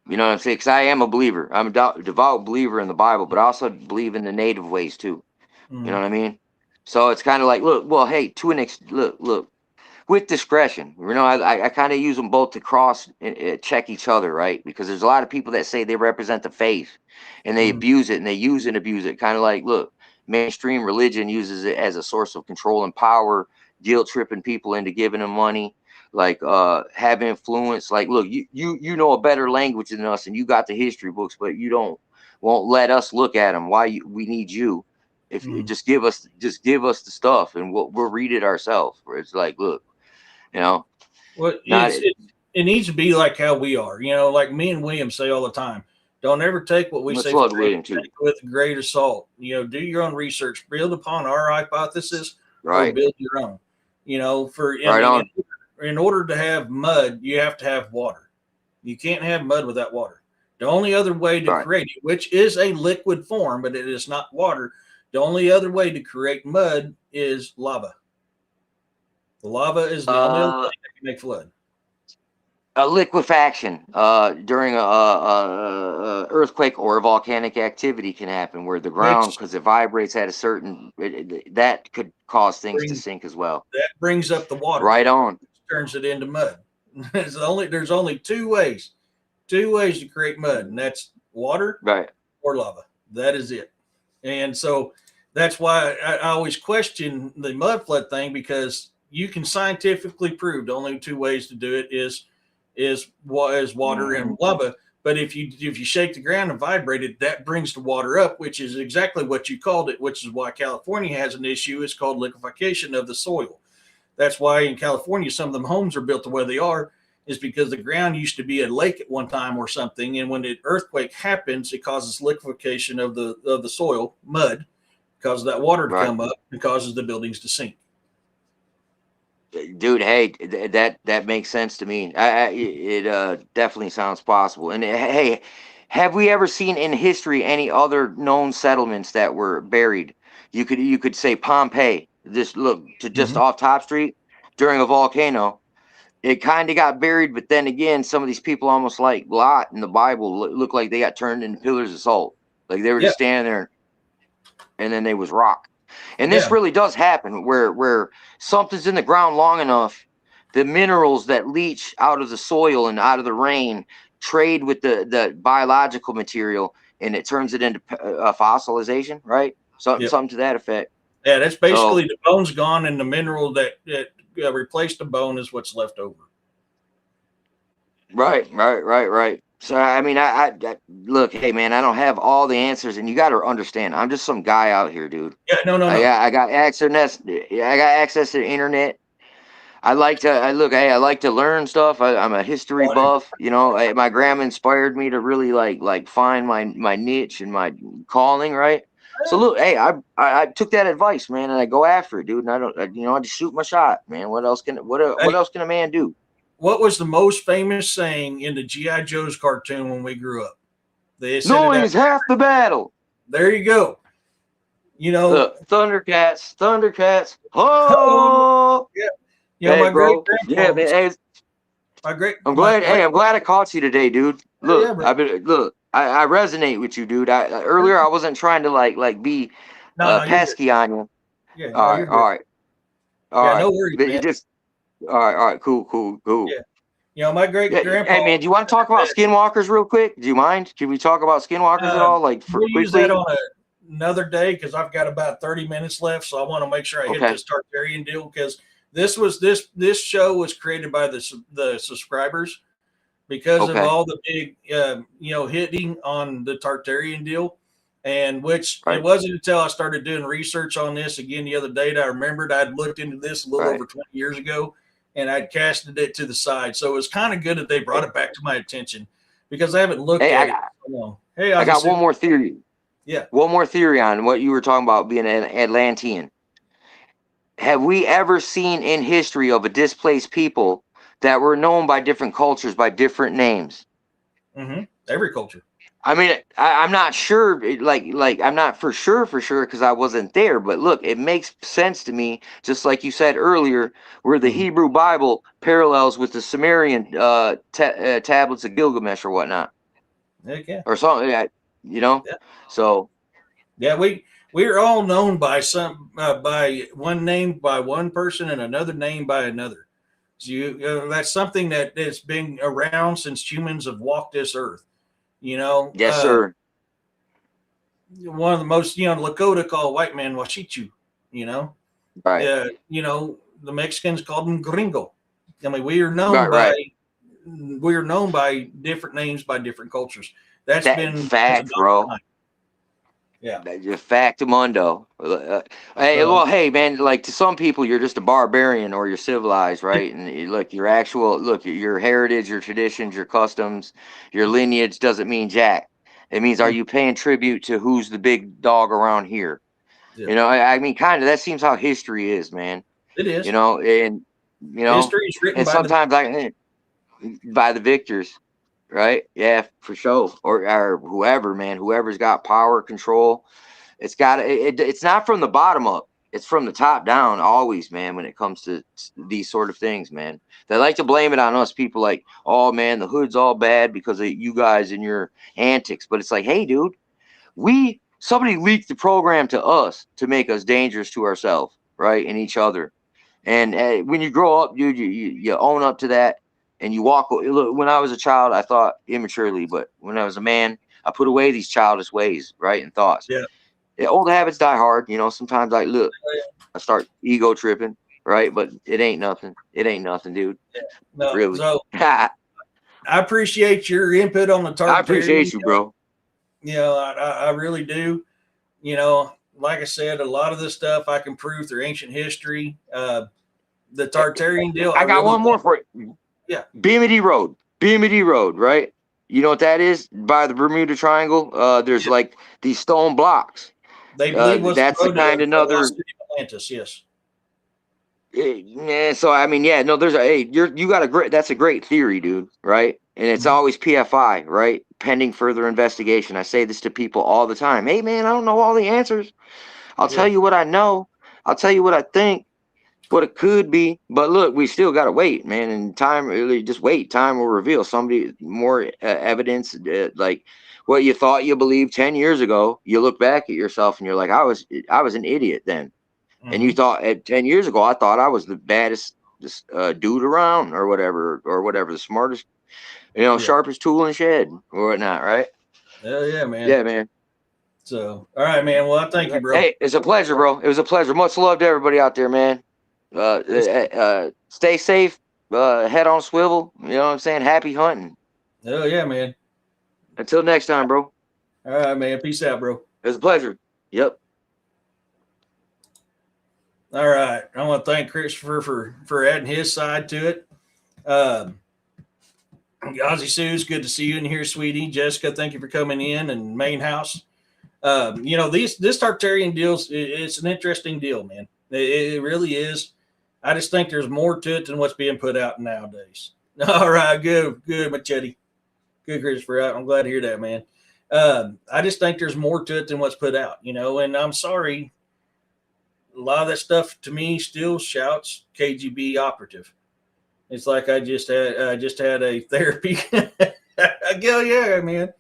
You know what I'm saying? Because I am a believer. I'm a devout believer in the Bible, but I also believe in the native ways too. You know what I mean? So it's kind of like, look, well, hey, look, with discretion. You know, I kind of use them both to cross and check each other, right? Because there's a lot of people that say they represent the faith, and they abuse it and they use and abuse it. Kind of like, look, mainstream religion uses it as a source of control and power, guilt tripping people into giving them money, like have influence. Like, look, you know a better language than us, and you got the history books, but you won't let us look at them. We need you? If you just give us the stuff, and we'll read it ourselves. Where it's like, look, you know, Well, not it needs to be like how we are. You know, like me and William say all the time. Don't ever take what we let's say love William too. with a grain of salt. You know, do your own research, build upon our hypothesis, or Right. build your own. You know, On. In order to have mud, you have to have water. You can't have mud without water. The only other way to create it, which is a liquid form, but it is not water, the only other way to create mud is lava. The lava is the only other thing that can make flood. A liquefaction during a earthquake or volcanic activity can happen where the ground, because it vibrates at a certain, that could cause things to sink as well. That brings up the water. Right on. Turns it into mud. There's only two ways to create mud, and that's water or lava. That is it. And so that's why I always question the mud flood thing, because you can scientifically prove the only two ways to do it is water and lava. But if you shake the ground and vibrate it, that brings the water up, which is exactly what you called it, which is why California has an issue. It's called liquefaction of the soil. That's why in California, some of them homes are built the way they are, is because the ground used to be a lake at one time or something. And when the earthquake happens, it causes liquefaction of the soil, mud, causes that water to come up and causes the buildings to sink. Dude, hey, that makes sense to me. It definitely sounds possible. And hey, have we ever seen in history any other known settlements that were buried? You could say Pompeii. Just look to just off Top Street during a volcano. It kind of got buried, but then again, some of these people, almost like Lot in the Bible, look like they got turned into pillars of salt. Like they were just standing there, and then they was rock. And this really does happen where something's in the ground long enough, the minerals that leach out of the soil and out of the rain trade with the biological material, and it turns it into a fossilization, right? Something to that effect. Yeah, that's basically the bone's gone, and the mineral that replaced the bone is what's left over. Right. So I mean, I look, hey man, I don't have all the answers, and you got to understand, I'm just some guy out here, dude. Yeah, no. I got access. I got access to the internet. I like to learn stuff. I'm a history buff. You know, my grandma inspired me to really like find my niche and my calling. Right. So look, hey, I took that advice, man, and I go after it, dude. And I just shoot my shot, man. What else can a man do? What was the most famous saying in the G.I. Joe's cartoon when we grew up? Knowing is half the battle. There you go. You know, look, Thundercats. Oh, yeah. You know, hey, my bro. Yeah, man. Hey, I'm glad I caught you today, dude. Look, I resonate with you, dude. Earlier I wasn't trying to like be pesky on you. Yeah. All right. No worries, man. All right. Cool. Yeah. You know, my great grandpa. Hey, man, do you want to talk about skinwalkers real quick? Do you mind? Can we talk about skinwalkers at all? Like, we'll use that on another day, because I've got about 30 minutes left, so I want to make sure I hit this Tartarian deal, because this show was created by the subscribers because of all the big hitting on the Tartarian deal, And which Right. it wasn't until I started doing research on this again the other day that I remembered I'd looked into this a little over 20 years ago, and I'd casted it to the side. So it was kind of good that they brought it back to my attention because I haven't looked Hey, at it so long. Hey, I got one more theory. Yeah. One more theory on what you were talking about being an Atlantean. Have we ever seen in history of a displaced people that were known by different cultures by different names? Mm-hmm. Every culture. I mean, I'm not sure, like I'm not for sure because I wasn't there. But look, it makes sense to me, just like you said earlier, where the Hebrew Bible parallels with the Sumerian tablets of Gilgamesh or whatnot, Heck yeah. or something. You know, Yeah. so Yeah, we're all known by some by one name by one person and another name by another. So that's something that has been around since humans have walked this earth. You know, yes, sir. one of the most, Lakota call white man Washichu. You know, Right, the Mexicans called them Gringo. I mean, we are known right. by different names by different cultures. That's That been fact, bro. Yeah. Factamundo. Hey, So, well, hey, man. Like to some people, you're just a barbarian or you're civilized, right? And look, your heritage, your traditions, your customs, your lineage doesn't mean jack. It means, are you paying tribute to who's the big dog around here? yeah, You know, I mean, kind of. That seems how history is, man. it is. You know, and History is written by the sometimes by the victors. Right? Yeah, for sure. Or whoever, man, whoever's got power, control. It's not from the bottom up. It's from the top down always, man, when it comes to these sort of things, man. They like to blame it on us people like, oh man, the hood's all bad because of you guys and your antics. But it's like, hey, dude, somebody leaked the program to us to make us dangerous to ourselves, right? And each other. And when you grow up, dude, you own up to that and you walk. Look, when I was a child, I thought immaturely, but when I was a man, I put away these childish ways, right, and thoughts. Yeah. Old habits die hard. You know, sometimes I start ego tripping, right? But it ain't nothing. It ain't nothing, dude. Yeah. No, Really. so I I appreciate your input on the Tartarian. appreciate you, bro. I really do. Like I said, a lot of this stuff I can prove through ancient history. The Tartarian deal. I got one more for you. Yeah. Bimini Road, right? You know what that is? By the Bermuda Triangle. There's like these stone blocks. They believe was that's the kind of another. Lost City of Atlantis, yes. Yeah, so I mean, yeah, no, you got a great. That's a great theory, dude. Right? And it's always PFI, right? Pending further investigation. I say this to people all the time. Hey, man, I don't know all the answers. I'll tell you what I know. I'll tell you what I think. What it could be, but look, we still got to wait, man. And time, really, just wait. Time will reveal somebody more evidence, like what you thought you believed 10 years ago. You look back at yourself and you're like, I was an idiot then. And you thought at 10 years ago, I thought I was the baddest dude around or whatever, the smartest, sharpest tool in the shed or whatnot, right? Hell yeah, man. Yeah, man. So, all right, man. Well, I thank you, bro. Hey, it's a pleasure, bro. It was a pleasure. Much love to everybody out there, man. Stay safe. Head on swivel. You know what I'm saying? Happy hunting. Oh yeah, man. Until next time, bro. All right, man. Peace out, bro. It was a pleasure. Yep. All right. I want to thank Christopher for adding his side to it. Ozzy Sue's good to see you in here, sweetie. Jessica, thank you for coming in, and Main House. This Tartarian deals, it's an interesting deal, man. It really is. I just think there's more to it than what's being put out nowadays. All right, good, Machete. Good, Christopher. I'm glad to hear that, man. I just think there's more to it than what's put out, and I'm sorry. A lot of that stuff to me still shouts KGB operative. It's like I just had a therapy. Hell yeah, man.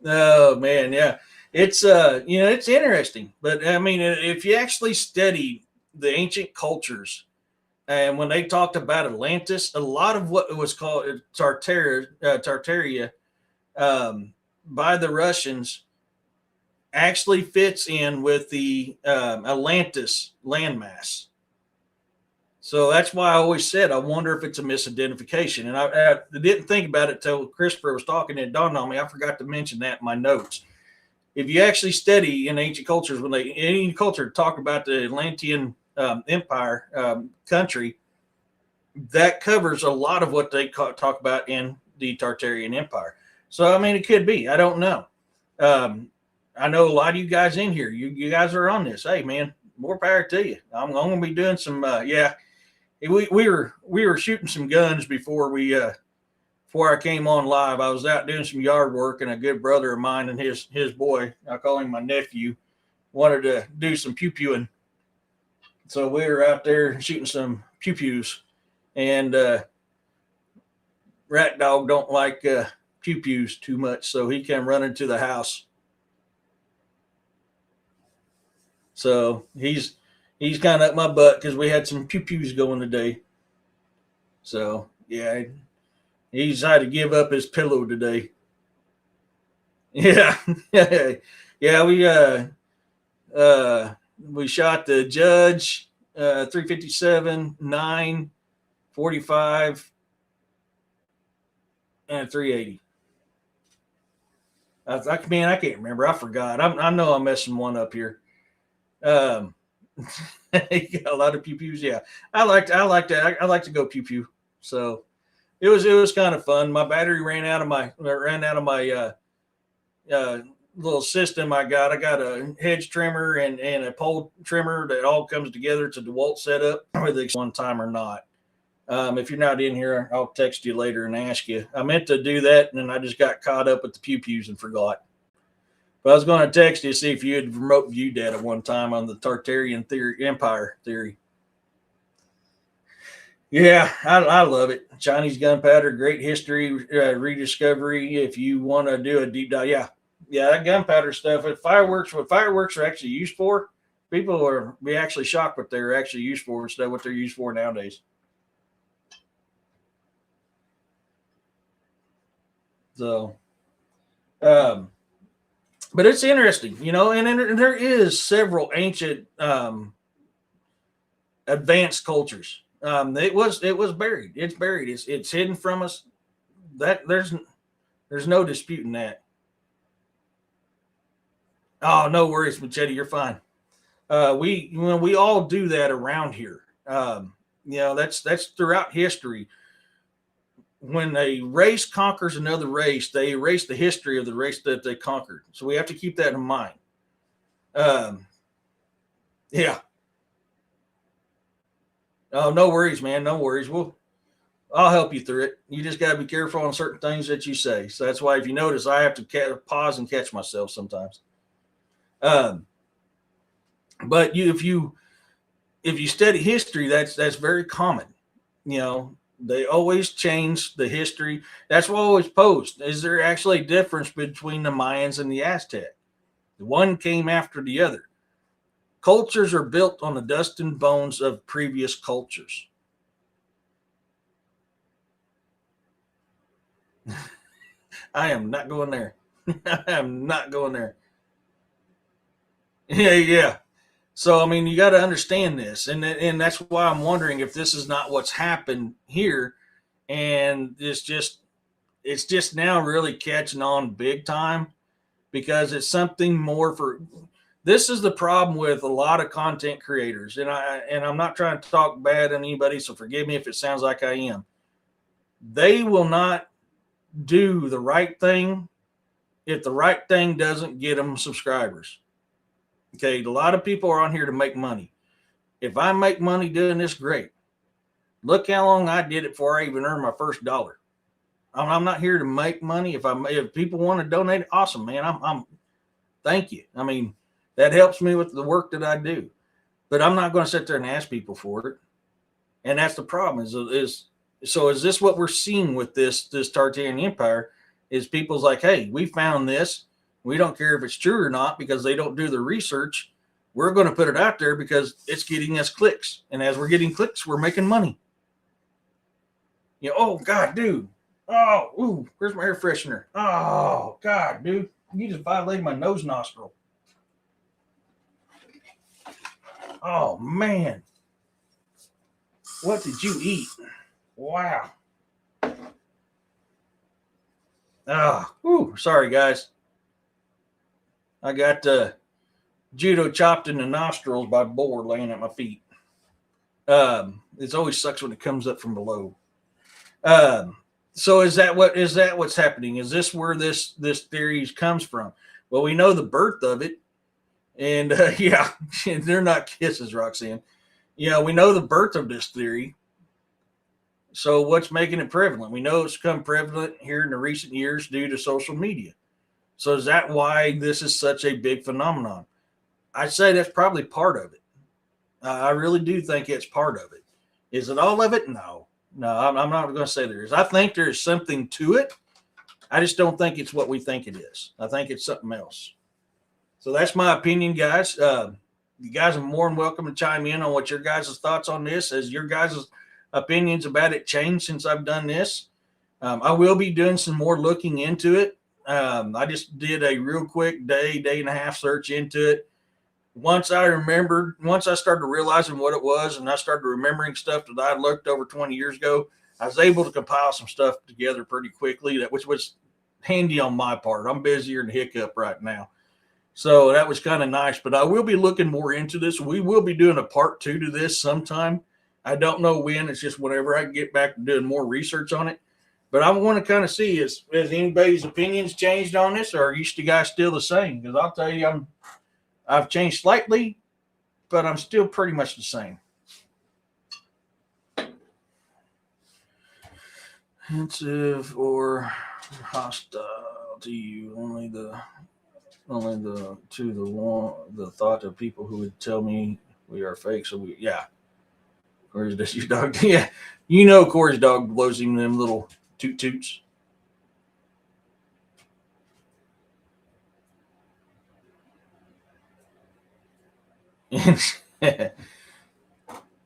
Oh man, yeah. It's it's interesting, but I mean, if you actually study the ancient cultures, and when they talked about Atlantis, a lot of what was called Tartaria by the Russians actually fits in with the Atlantis landmass. So that's why I always said I wonder if it's a misidentification, and I didn't think about it till Christopher was talking. And it dawned on me I forgot to mention that in my notes. if you actually study in ancient cultures, when any culture talk about the Atlantean Empire country, that covers a lot of what they talk about in the Tartarian Empire. So, I mean, it could be. I don't know. I know a lot of you guys in here. You guys are on this. Hey, man, more power to you. I'm going to be doing some. We were shooting some guns before I came on live. I was out doing some yard work, and a good brother of mine and his boy, I call him my nephew, wanted to do some pew pewing. So we were out there shooting some pew pews, and Rat Dog don't like pew pews too much, so he came running to the house. So he's kind of up my butt because we had some pew pews going today. So yeah, he decided to give up his pillow today. Yeah, yeah. We shot the judge 357, 9, 45, and 380. I can't remember. I forgot. I know I'm messing one up here. You got a lot of pew pews. Yeah, I like to go pew pew. So it was kind of fun. My battery ran out of my little system I got. I got a hedge trimmer and a pole trimmer that all comes together. It's a DeWalt setup, whether it's one time or not. If you're not in here, I'll text you later and ask you. I meant to do that, and then I just got caught up with the pew pews and forgot. But I was going to text you to see if you had remote viewed that at one time on the Tartarian Empire theory. Yeah, I love it. Chinese gunpowder, great history, rediscovery. If you want to do a deep dive, yeah, that gunpowder stuff. What fireworks are actually used for, people will be actually shocked what they're actually used for instead of what they're used for nowadays. So, but it's interesting, and there is several ancient advanced cultures. It was buried. It's buried. It's hidden from us. That there's no disputing that. Oh, no worries, Machete. You're fine. We all do that around here. That's throughout history. When a race conquers another race, they erase the history of the race that they conquered. So we have to keep that in mind. Yeah. Oh, no worries, man. No worries. I'll help you through it. You just got to be careful on certain things that you say. So that's why if you notice, I have to pause and catch myself sometimes. But if you study history, that's very common. They always change the history. That's what I always posed. Is there actually a difference between the Mayans and the Aztec? One came after the other. Cultures are built on the dust and bones of previous cultures. I am not going there. I am not going there. Yeah. So, I mean, you got to understand this. And that's why I'm wondering if this is not what's happened here. And it's just now really catching on big time because it's something more for. This is the problem with a lot of content creators. And I'm not trying to talk bad on anybody, so forgive me if it sounds like I am. They will not do the right thing if the right thing doesn't get them subscribers. Okay, a lot of people are on here to make money. If I make money doing this, great. Look how long I did it before I even earned my first dollar. I'm not here to make money. If people want to donate, awesome, man. I'm thank you. I mean, that helps me with the work that I do. But I'm not going to sit there and ask people for it. And that's the problem. Is this what we're seeing with this Tartarian Empire? Is people's like, hey, we found this. We don't care if it's true or not because they don't do the research. We're going to put it out there because it's getting us clicks. And as we're getting clicks, we're making money. Oh, God, dude. Oh, ooh, where's my air freshener? Oh, God, dude. You just violated my nose nostril. Oh, man. What did you eat? Wow. Oh, ooh, sorry, guys. I got judo chopped in the nostrils by a boar laying at my feet. It always sucks when it comes up from below. So is that what's happening? Is this where this theory comes from? Well, we know the birth of it, and yeah, they're not kisses, Roxanne. Yeah, we know the birth of this theory. So what's making it prevalent? We know it's become prevalent here in the recent years due to social media. So is that why this is such a big phenomenon? I'd say that's probably part of it. I really do think it's part of it. Is it all of it? No. I'm not going to say there is. I think there's something to it. I just don't think it's what we think it is. I think it's something else. So that's my opinion, guys. You guys are more than welcome to chime in on what your guys' thoughts on this. As your guys' opinions about it changed since I've done this. I will be doing some more looking into it. I just did a real quick day and a half search into it. Once I started realizing what it was, and I started remembering stuff that I looked over 20 years ago, I was able to compile some stuff together pretty quickly, which was handy on my part. I'm busier than hiccup right now. So that was kind of nice, but I will be looking more into this. We will be doing a part 2 to this sometime. I don't know when. It's just whenever I get back to doing more research on it. But I want to kind of see, has anybody's opinions changed on this, or are you guys still the same? Because I'll tell you, I've changed slightly, but I'm still pretty much the same. Offensive or hostile to you? Only the thought of people who would tell me we are fake. So Corey's this your dog? Yeah, Corey's dog blows him them little toot toots.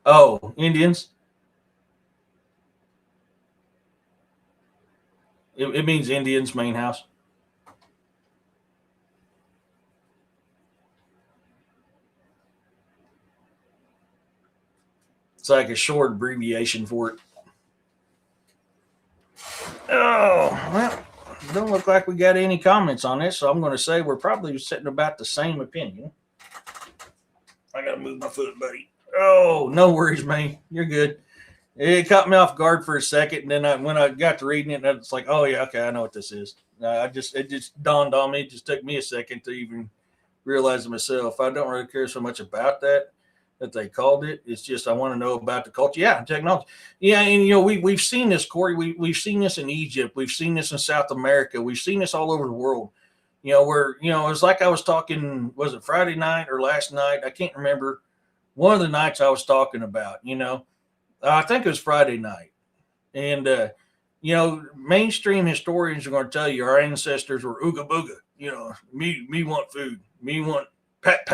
Oh, Indians. It means Indians' main house. It's like a short abbreviation for it. Oh, well, don't look like we got any comments on this, so I'm going to say we're probably sitting about the same opinion. I got to move my foot, buddy. Oh, no worries, man. You're good. It caught me off guard for a second, and then when I got to reading it, it's like, oh yeah, okay, I know what this is. It just dawned on me. It just took me a second to even realize it myself. I don't really care so much about that they called it. It's just I want to know about the culture. Yeah, technology. Yeah, and we've seen this, Corey. We've seen this in Egypt. We've seen this in South America. We've seen this all over the world. Where it's like I was talking. Was it Friday night or last night? I can't remember. One of the nights I was talking about. I think it was Friday night. And, mainstream historians are going to tell you our ancestors were ooga booga. Me want food. Me want pat.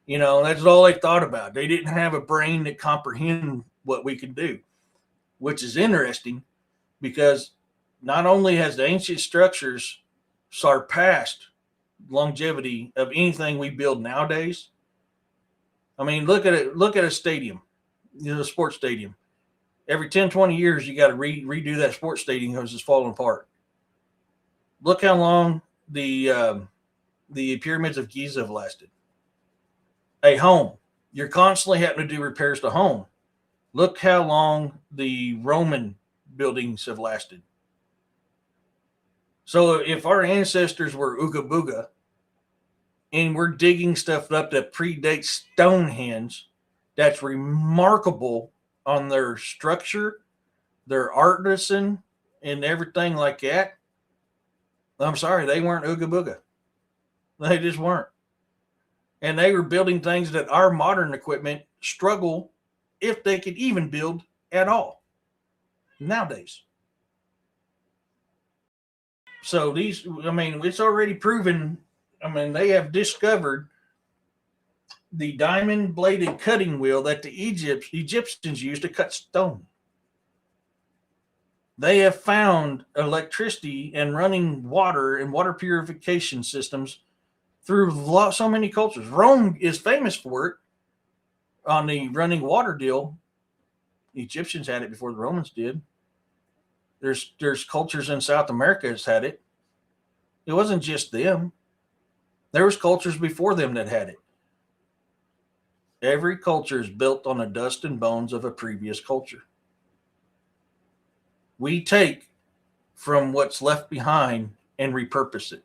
That's all they thought about. They didn't have a brain that comprehended what we could do, which is interesting because not only has the ancient structures surpassed longevity of anything we build nowadays. I mean, look at it. Look at a stadium. A sports stadium. Every 10, 20 years, you got to redo that sports stadium because it's falling apart. Look how long the pyramids of Giza have lasted. A home. You're constantly having to do repairs to home. Look how long the Roman buildings have lasted. So if our ancestors were ooga booga and we're digging stuff up that predates Stonehenge, that's remarkable on their structure, their artisan, and everything like that. I'm sorry, they weren't ooga booga. They just weren't. And they were building things that our modern equipment struggle if they could even build at all nowadays. So it's already proven. They have discovered the diamond-bladed cutting wheel that the Egyptians used to cut stone. They have found electricity and running water and water purification systems through so many cultures. Rome is famous for it on the running water deal. The Egyptians had it before the Romans did. There's cultures in South America that's had it. It wasn't just them. There was cultures before them that had it. Every culture is built on the dust and bones of a previous culture. We take from what's left behind and repurpose it.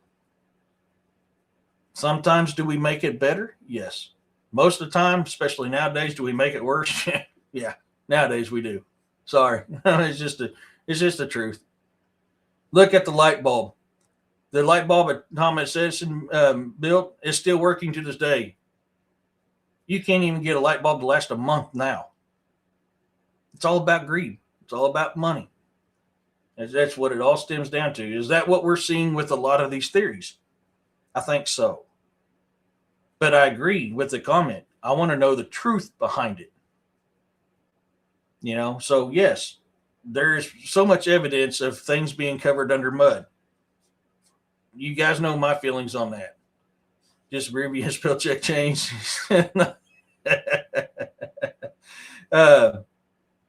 Sometimes do we make it better? Yes. Most of the time, especially nowadays, do we make it worse? Yeah, nowadays we do. Sorry. It's just the truth. Look at the light bulb. The light bulb that Thomas Edison built is still working to this day. You can't even get a light bulb to last a month now. It's all about greed. It's all about money. That's what it all stems down to. Is that what we're seeing with a lot of these theories? I think so. But I agree with the comment. I want to know the truth behind it. So yes, there's so much evidence of things being covered under mud. You guys know my feelings on that. Just previous spell check change.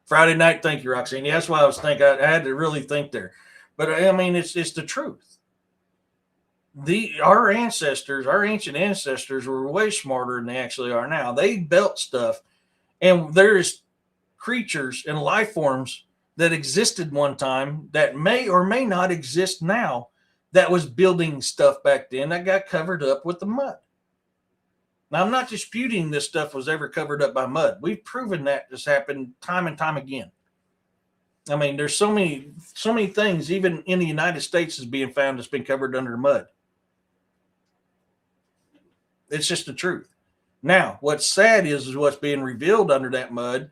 Friday night, thank you, Roxanne. Yeah, that's why I was thinking. I had to really think there. But I mean, it's the truth. Our ancient ancestors were way smarter than they actually are now. They built stuff, and there's creatures and life forms that existed one time that may or may not exist now that was building stuff back then that got covered up with the mud. Now, I'm not disputing this stuff was ever covered up by mud. We've proven that this happened time and time again. I mean, there's so many things, even in the United States, is being found that's been covered under mud. It's just the truth. Now, what's sad is what's being revealed under that mud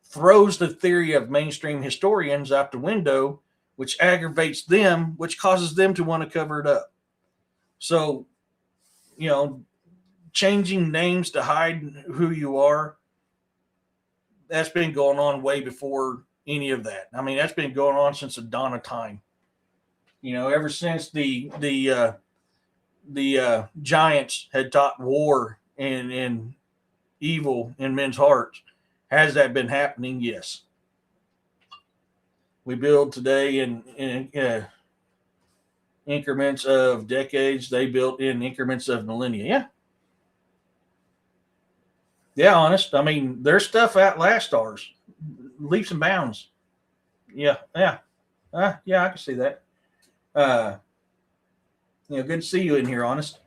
throws the theory of mainstream historians out the window, which aggravates them, which causes them to want to cover it up. So, changing names to hide who you are, that's been going on way before any of that. I mean, that's been going on since the dawn of time. Ever since the giants had taught war and evil in men's hearts. Has that been happening? Yes. We build today in increments of decades. They built in increments of millennia. Yeah. Yeah, honest. I mean, their stuff outlasts ours, leaps and bounds. Yeah. Yeah, I can see that. Good to see you in here, honest.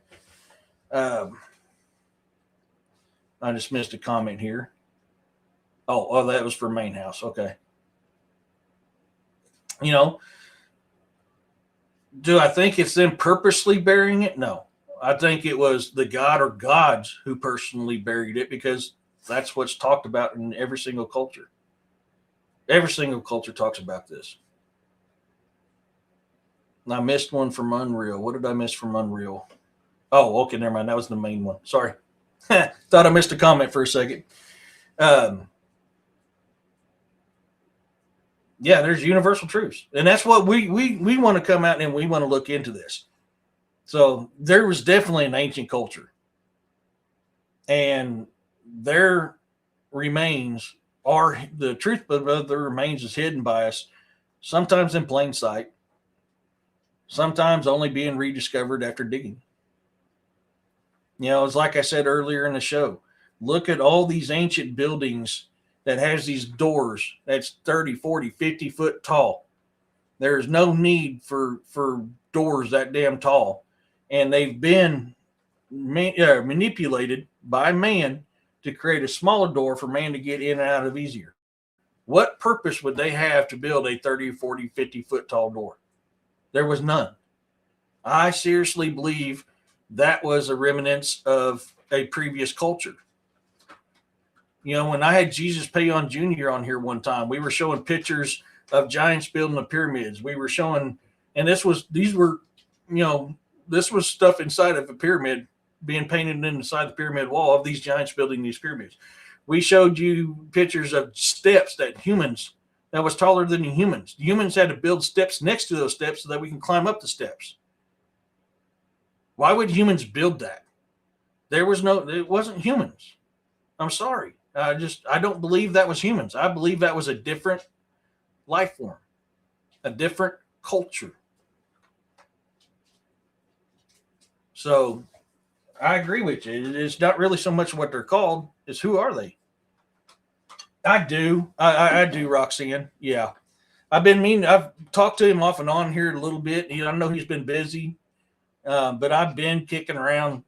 I just missed a comment here. Oh, that was for main house. Okay. Do I think it's them purposely burying it? No. I think it was the god or gods who personally buried it, because that's what's talked about in every single culture. Every single culture talks about this. And I missed one from Unreal. What did I miss from Unreal? Oh, okay, never mind. That was the main one. Sorry. Thought I missed a comment for a second. Yeah, there's universal truths. And that's what we want to come out and we want to look into this. So there was definitely an ancient culture. And their remains are, the truth of their remains is hidden by us, sometimes in plain sight, sometimes only being rediscovered after digging. It's like I said earlier in the show, look at all these ancient buildings that has these doors that's 30, 40, 50 foot tall. There's no need for doors that damn tall. And they've been manipulated by man to create a smaller door for man to get in and out of easier. What purpose would they have to build a 30, 40, 50 foot tall door? There was none. I seriously believe that was a remnants of a previous culture. When I had Jesus Payon Jr. on here one time, we were showing pictures of giants building the pyramids. We were showing, and this was stuff inside of a pyramid being painted inside the pyramid wall of these giants building these pyramids. We showed you pictures of steps that was taller than humans. Humans had to build steps next to those steps so that we can climb up the steps. Why would humans build that? It wasn't humans. I'm sorry. I don't believe that was humans. I believe that was a different life form, a different culture. So I agree with you. It's not really so much what they're called; it's who are they. I do. I do, Roxanne. Yeah, I've talked to him off and on here a little bit. I know he's been busy, but I've been kicking around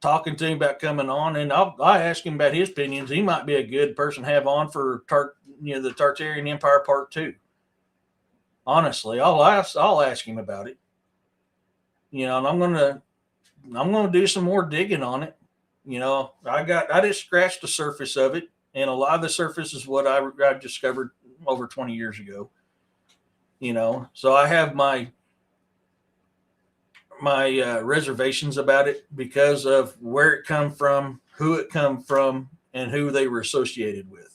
talking to him about coming on, and I ask him about his opinions. He might be a good person to have on for the Tartarian Empire Part 2. Honestly, I'll ask him about it. And I'm gonna do some more digging on it. I just scratched the surface of it, and a lot of the surface is what I discovered over 20 years ago. So I have my reservations about it because of where it come from, who it come from, and who they were associated with.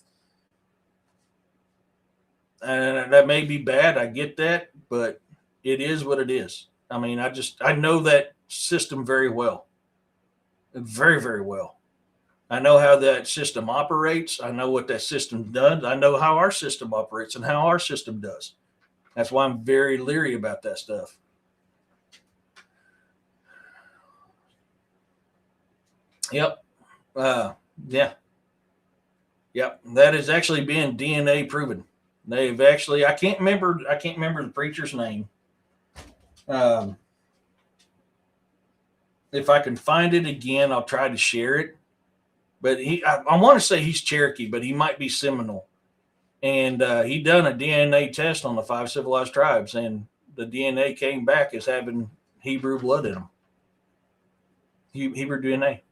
And that may be bad. I get that, but it is what it is. I mean, I know that system very well, very, very well. I know how that system operates. I know what that system does. I know how our system operates and how our system does. That's why I'm very leery about that stuff. Yep. Yeah. Yep. That is actually being DNA proven. They've actually, I can't remember the preacher's name. If I can find it again, I'll try to share it. But I want to say he's Cherokee, but he might be Seminole. And he done a DNA test on the 5 civilized tribes, and the DNA came back as having Hebrew blood in them. Hebrew DNA.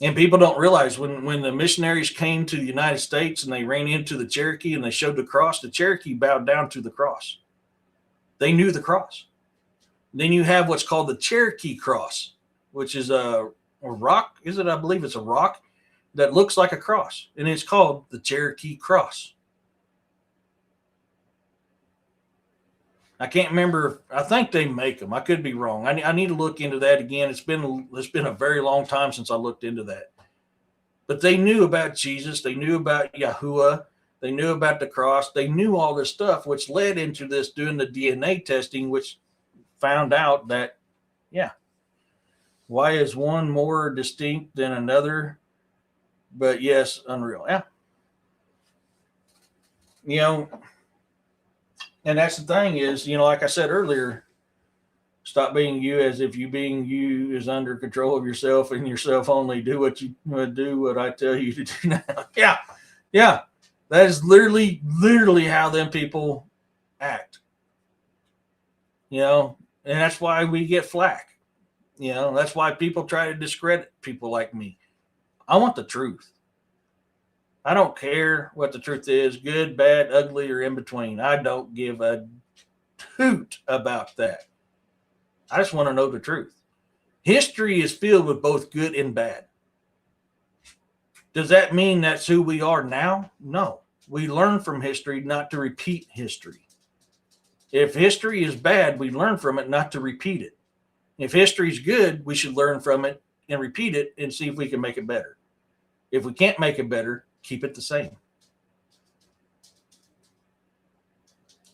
And people don't realize when the missionaries came to the United States and they ran into the Cherokee and they showed the cross, the Cherokee bowed down to the cross. They knew the cross. Then you have what's called the Cherokee cross, which is a rock. Is it? I believe it's a rock that looks like a cross, and it's called the Cherokee cross. I can't remember. I think they make them. I could be wrong. I need to look into that again. It's been a very long time since I looked into that. But they knew about Jesus. They knew about Yahuwah. They knew about the cross. They knew all this stuff, which led into this doing the DNA testing, which found out that, why is one more distinct than another? But yes, unreal. Yeah. And that's the thing is, like I said earlier, stop being you as if you being you is under control of yourself and yourself only. Do what I tell you to do now. Yeah. That is literally how them people act. And that's why we get flack. That's why people try to discredit people like me. I want the truth. I don't care what the truth is, good, bad, ugly, or in between. I don't give a hoot about that. I just want to know the truth. History is filled with both good and bad. Does that mean that's who we are now? No. We learn from history not to repeat history. If history is bad, we learn from it not to repeat it. If history is good, we should learn from it and repeat it and see if we can make it better. If we can't make it better, keep it the same.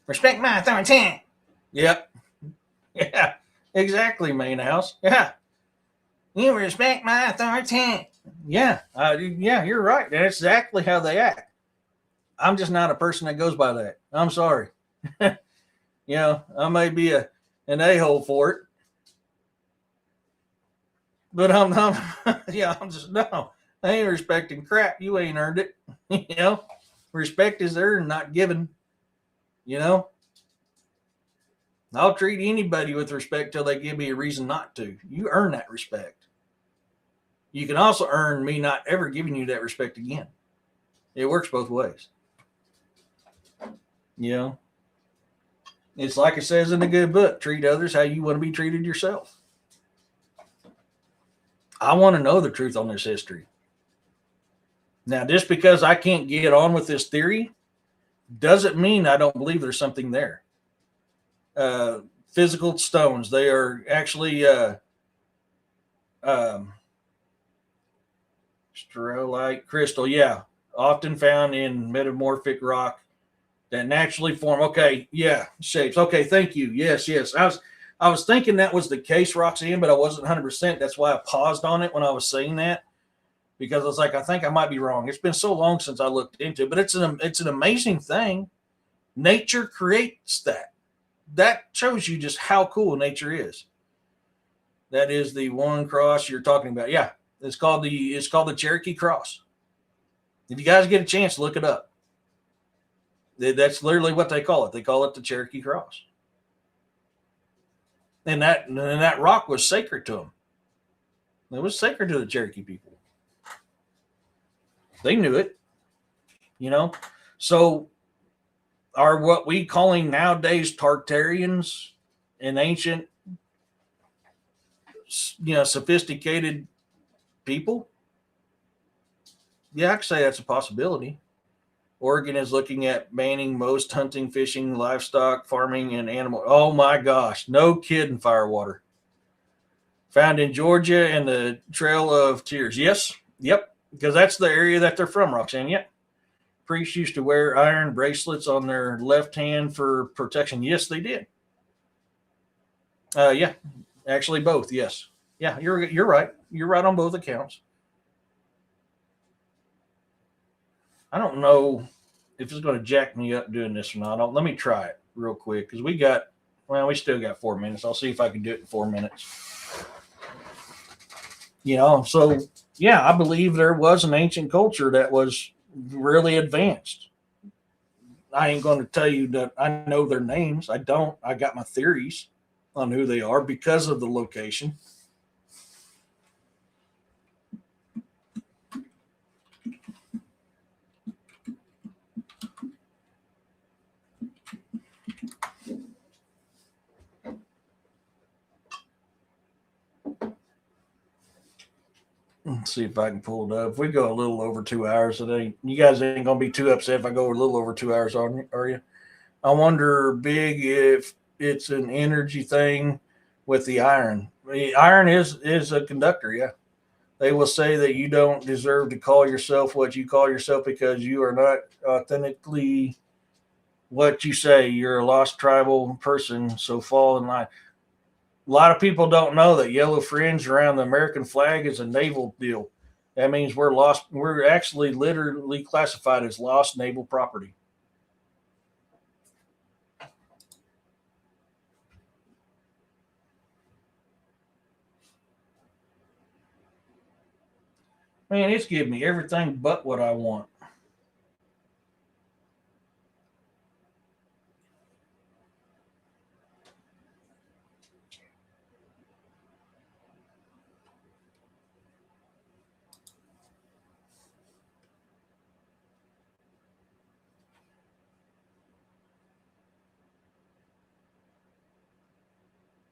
Respect my authority. Yep. Yeah, exactly, main house. Yeah. You respect my authority. Yeah. Yeah, you're right. That's exactly how they act. I'm just not a person that goes by that. I'm sorry. I may be an a-hole for it. But I'm just, no. I ain't respecting crap. You ain't earned it. Respect is earned, not given. I'll treat anybody with respect till they give me a reason not to. You earn that respect. You can also earn me not ever giving you that respect again. It works both ways. It's like it says in the good book, treat others how you want to be treated yourself. I want to know the truth on this history. Now, just because I can't get on with this theory doesn't mean I don't believe there's something there. Physical stones, they are actually strolite crystal, often found in metamorphic rock that naturally form. Okay, shapes. Okay, thank you. Yes. I was thinking that was the case, Roxanne, but I wasn't 100%. That's why I paused on it when I was saying that, because I was like, I think I might be wrong. It's been so long since I looked into it, but it's an amazing thing. Nature creates that. That shows you just how cool nature is. That is the one cross you're talking about. Yeah, it's called the Cherokee Cross. If you guys get a chance, look it up. That's literally what they call it. They call it the Cherokee Cross. And that rock was sacred to them. It was sacred to the Cherokee people. They knew it, you know. So are what we calling nowadays Tartarians and ancient, sophisticated people? Yeah, I could say that's a possibility. Oregon is looking at banning most hunting, fishing, livestock, farming, and animal. Oh my gosh, no kidding, Firewater. Found in Georgia and the Trail of Tears. Yes, yep, because that's the area that they're from, Roxanne. Yep. Priests used to wear iron bracelets on their left hand for protection. Yes, they did. Yeah, actually both. Yes. Yeah, you're right. You're right on both accounts. I don't know if it's going to jack me up doing this or not. Let me try it real quick because we still got 4 minutes. I'll see if I can do it in 4 minutes. So yeah, I believe there was an ancient culture that was really advanced. I ain't going to tell you that I know their names. I don't. I got my theories on who they are because of the location. Let's see if I can pull it up. If we go a little over 2 hours, you guys ain't gonna be too upset if I go a little over 2 hours, are you? I wonder, Big, if it's an energy thing with the iron. The iron is a conductor, yeah. They will say that you don't deserve to call yourself what you call yourself because you are not authentically what you say. You're a lost tribal person, so fall in line. A lot of people don't know that yellow fringe around the American flag is a naval deal. That means we're lost. We're actually literally classified as lost naval property. Man, it's giving me everything but what I want.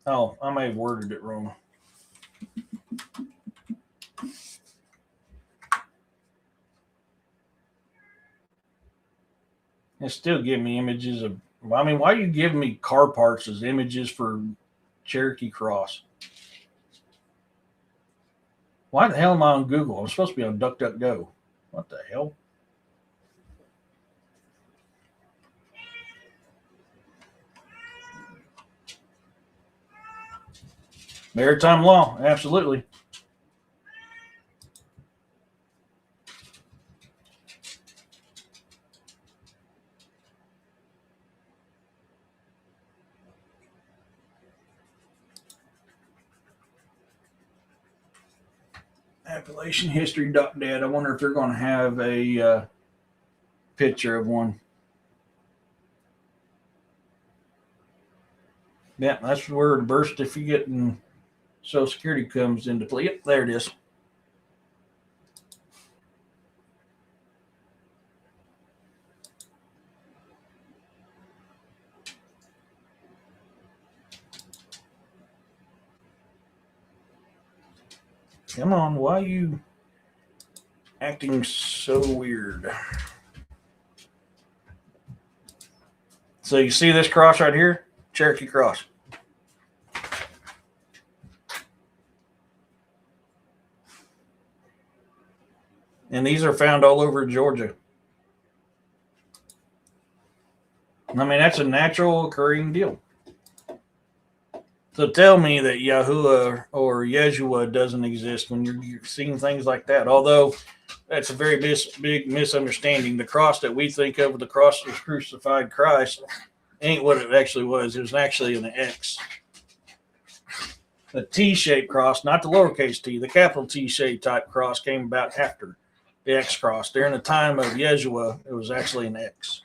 Oh, I may have worded it wrong. It's still giving me images of. I mean, why are you giving me car parts as images for Cherokee Cross? Why the hell am I on Google? I'm supposed to be on DuckDuckGo. What the hell? Maritime law, absolutely. Appalachian History.net. I wonder if they're going to have a picture of one. Yeah, that's where the birth certificate and Social Security comes into play. Yep, there it is. Come on, why are you acting so weird? So you see this cross right here? Cherokee Cross. And these are found all over Georgia. I mean, that's a natural occurring deal. So tell me that Yahuwah or Yeshua doesn't exist when you're seeing things like that. Although that's a very big misunderstanding. The cross that we think of, the cross of crucified Christ, ain't what it actually was. It was actually an X. The T-shaped cross, not the lowercase t, the capital T-shaped type cross came about after the X cross. During the time of Yeshua, it was actually an X.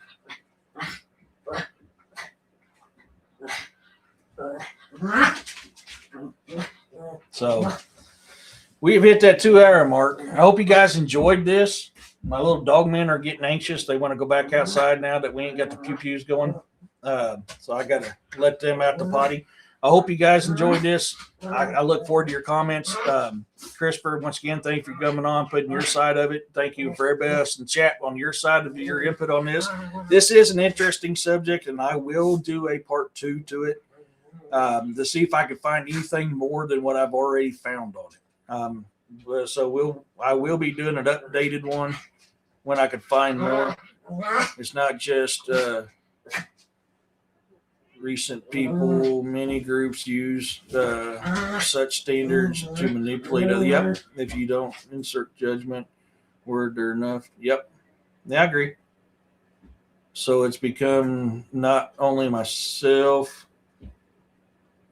So we've hit that 2-hour mark. I hope you guys enjoyed this. My little dog men are getting anxious. They want to go back outside now that we ain't got the pew-pews going. So I got to let them out the potty. I hope you guys enjoyed this. I look forward to your comments. Christopher, once again, thank you for coming on, putting your side of it. Thank you for everybody else in chat on your side of your input on this. This is an interesting subject, and I will do a part 2 to it to see if I can find anything more than what I've already found on it. So I will be doing an updated one when I can find more. It's not just recent people, many groups use such standards to manipulate others. Yep. If you don't insert judgment word or enough. Yep. Yeah, I agree. So it's become not only myself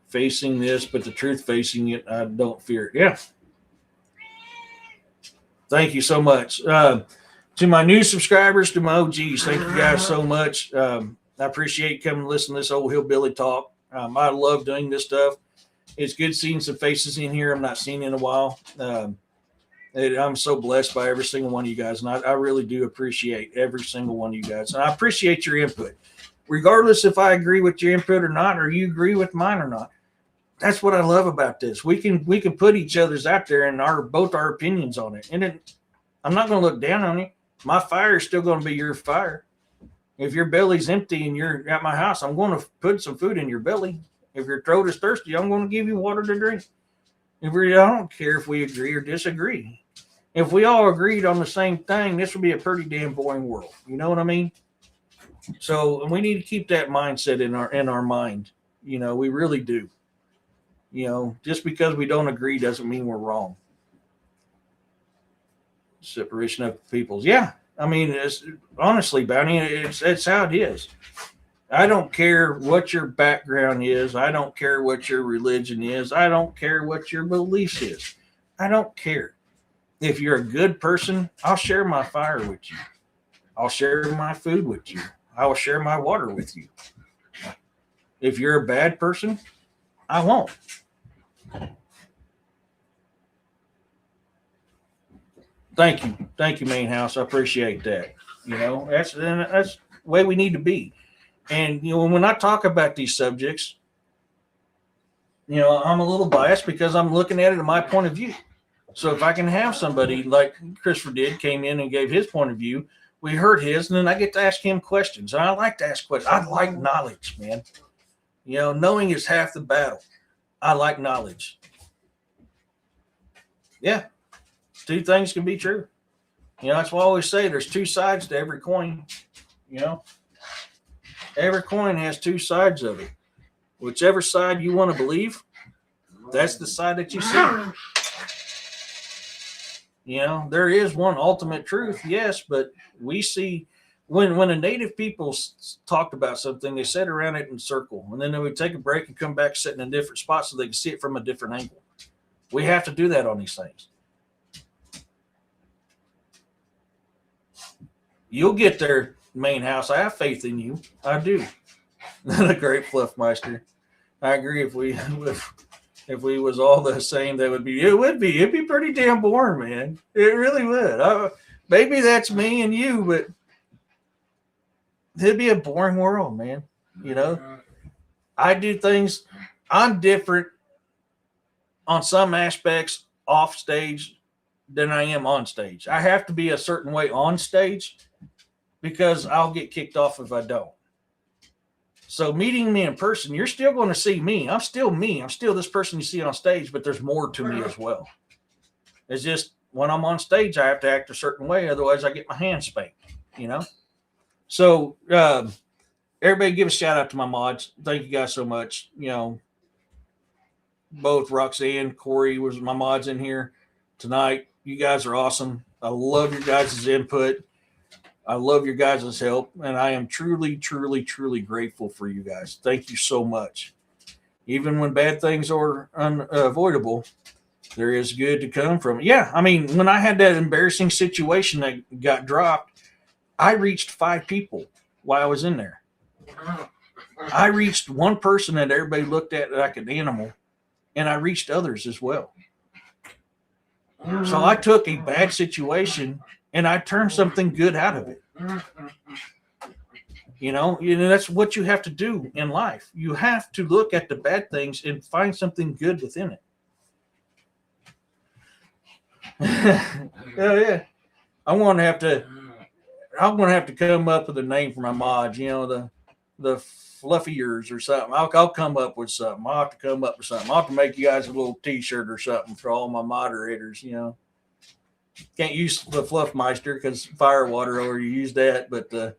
facing this, but the truth facing it. I don't fear it. Yeah. Thank you so much. To my new subscribers, to my OGs, thank you guys so much. I appreciate coming to listen to this old hillbilly talk. I love doing this stuff. It's good seeing some faces in here I'm not seen in a while. I'm so blessed by every single one of you guys, and I really do appreciate every single one of you guys. And I appreciate your input. Regardless if I agree with your input or not, or you agree with mine or not. That's what I love about this. We can put each other's out there and both our opinions on it. And I'm not going to look down on you. My fire is still going to be your fire. If your belly's empty and you're at my house, I'm going to put some food in your belly. If your throat is thirsty, I'm going to give you water to drink. I don't care if we agree or disagree. If we all agreed on the same thing, this would be a pretty damn boring world. You know what I mean? So we need to keep that mindset in our mind. You know, we really do. You know, just because we don't agree doesn't mean we're wrong. Separation of peoples. Yeah. I mean, it's honestly, Bounty, it's how it is. I don't care what your background is. I don't care what your religion is. I don't care what your beliefs is. I don't care. If you're a good person, I'll share my fire with you. I'll share my food with you. I will share my water with you. If you're a bad person, I won't. Thank you, Main House. I appreciate that. You know, that's the way we need to be. And you know, when I talk about these subjects, you know, I'm a little biased because I'm looking at it in my point of view. So if I can have somebody like Christopher did, came in and gave his point of view, we heard his, and then I get to ask him questions. And I like to ask questions. I like knowledge, man. You know, knowing is half the battle. I like knowledge. Yeah. Two things can be true. You know, that's why I always say there's two sides to every coin. You know, every coin has two sides of it. Whichever side you want to believe, that's the side that you see. You know, there is one ultimate truth, yes, but we see when the native people talked about something, they sat around it in a circle, and then they would take a break and come back, sit in a different spot so they could see it from a different angle. We have to do that on these things. You'll get there, Main House. I have faith in you. I do. The great Fluffmeister. I agree. If we was all the same, it'd be pretty damn boring, man. It really would. Maybe that's me and you, but it'd be a boring world, man. You know, I do things. I'm different on some aspects off stage than I am on stage. I have to be a certain way on stage because I'll get kicked off if I don't. So meeting me in person, you're still going to see me. I'm still me. I'm still this person you see on stage, but there's more to me as well. It's just when I'm on stage, I have to act a certain way. Otherwise, I get my hand spanked, you know? So everybody give a shout out to my mods. Thank you guys so much. You know, both Roxanne, Corey was my mods in here tonight. You guys are awesome. I love your guys' input. I love your guys' help, and I am truly, truly, truly grateful for you guys. Thank you so much. Even when bad things are unavoidable, there is good to come from it. Yeah, I mean, when I had that embarrassing situation that got dropped, I reached 5 people while I was in there. I reached one person that everybody looked at like an animal, and I reached others as well. So I took a bad situation and I turned something good out of it. You know, that's what you have to do in life. You have to look at the bad things and find something good within it. Oh yeah, I'm gonna have to come up with a name for my mods. You know, the fluffiers or something. I'll come up with something. I'll have to come up with something. I'll have to make you guys a little T-shirt or something for all my moderators. You know, can't use the Fluffmeister because Firewater already used that, but the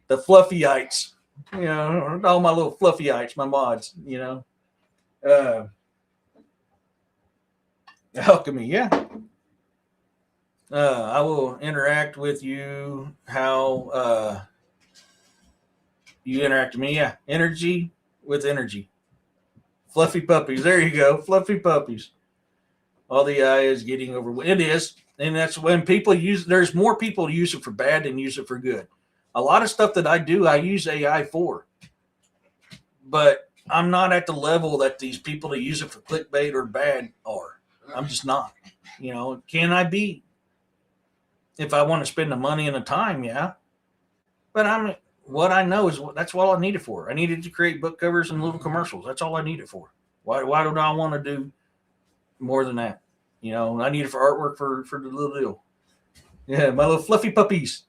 Fluffyites, you know, all my little Fluffyites, my mods. You know, alchemy, yeah. I will interact with you how you interact with me. Yeah, energy with energy. Fluffy puppies. There you go. Fluffy puppies. All the AI is getting over. It is. And that's when people use, there's more people use it for bad than use it for good. A lot of stuff that I do, I use AI for. But I'm not at the level that these people that use it for clickbait or bad are. I'm just not. You know, can I be? If I want to spend the money and the time, yeah. But what I know is that's all I need it for. I needed to create book covers and little commercials. That's all I need it for. Why do I want to do more than that? You know, I need it for artwork for the little deal. Yeah, my little fluffy puppies.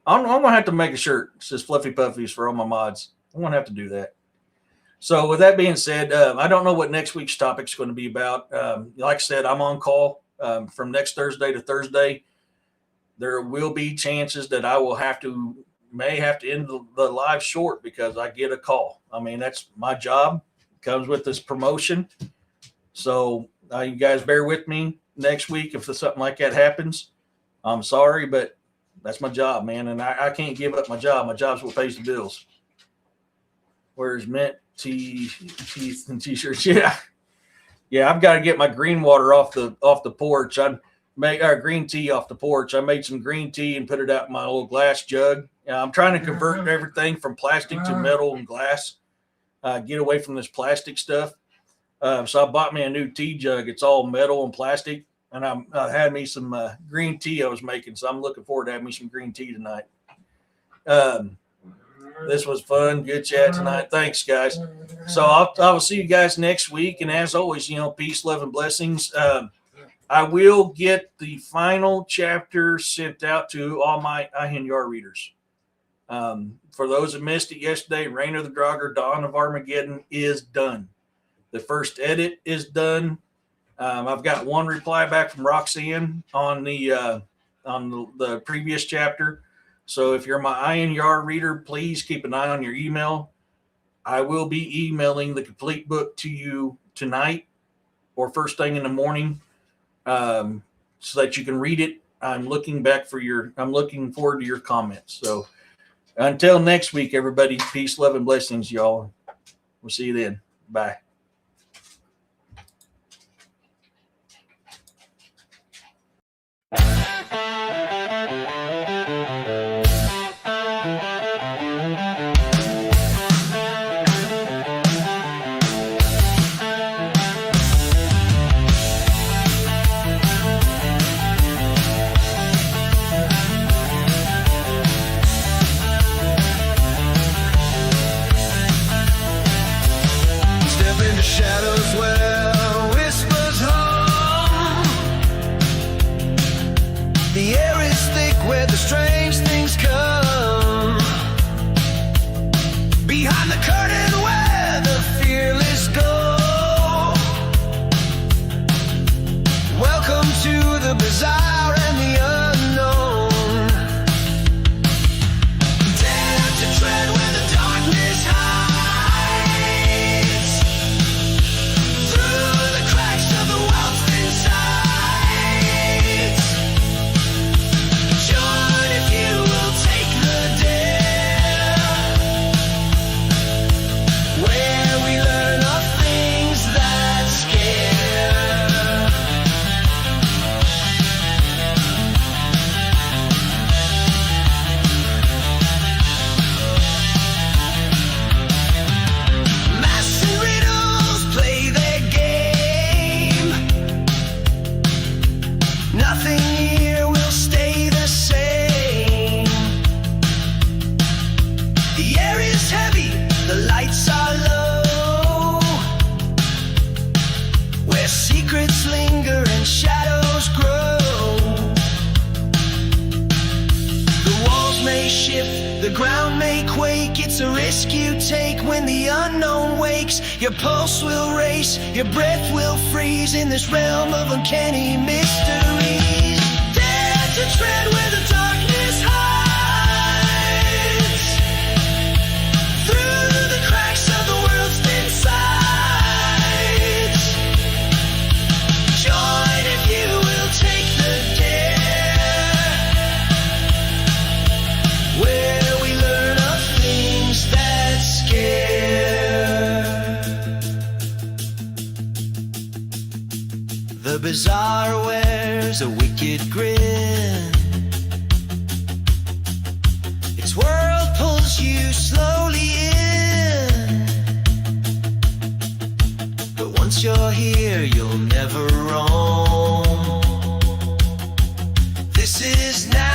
I'm going to have to make a shirt that says fluffy puppies for all my mods. I'm going to have to do that. So with that being said, I don't know what next week's topic is going to be about. Like I said, I'm on call from next Thursday to Thursday. There will be chances that I will may have to end the live short because I get a call. I mean, that's my job. It comes with this promotion. So you guys bear with me next week if something like that happens. I'm sorry, but that's my job, man. And I can't give up my job. My job's what pays the bills. Where's mint, teeth, and T-shirts? Yeah. Yeah, I've got to get my green water off the porch. Make our green tea off the porch. I made some green tea and put it out in my little glass jug. I'm trying to convert everything from plastic to metal and glass. Get away from this plastic stuff. So I bought me a new tea jug. It's all metal and plastic. And I had me some green tea I was making. So I'm looking forward to having me some green tea tonight. This was fun. Good chat tonight. Thanks, guys. So I will see you guys next week. And as always, peace, love, and blessings. I will get the final chapter sent out to all my INR readers. For those that missed it yesterday, Reign of the Draugr, Dawn of Armageddon is done. The first edit is done. I've got one reply back from Roxanne on the previous chapter. So if you're my INR reader, please keep an eye on your email. I will be emailing the complete book to you tonight or first thing in the morning. So that you can read it. I'm looking forward to your comments. So until next week, everybody, peace, love, and blessings, y'all. We'll see you then. Bye. Through Nothing here will stay the same. The air is heavy, the lights are low, where secrets linger and shadows grow. The walls may shift, the ground may quake. It's a risk you take when the unknown wakes. Your pulse will race, your breath will freeze in this realm of uncanny mysteries. Dare to tread where the darkness hides, through the cracks of the world's thin sides. Join if you will take the dare, where we learn of things that scare. The bazaar wears a wicked grin. Its world pulls you slowly in, but once you're here, you'll never roam. This is now.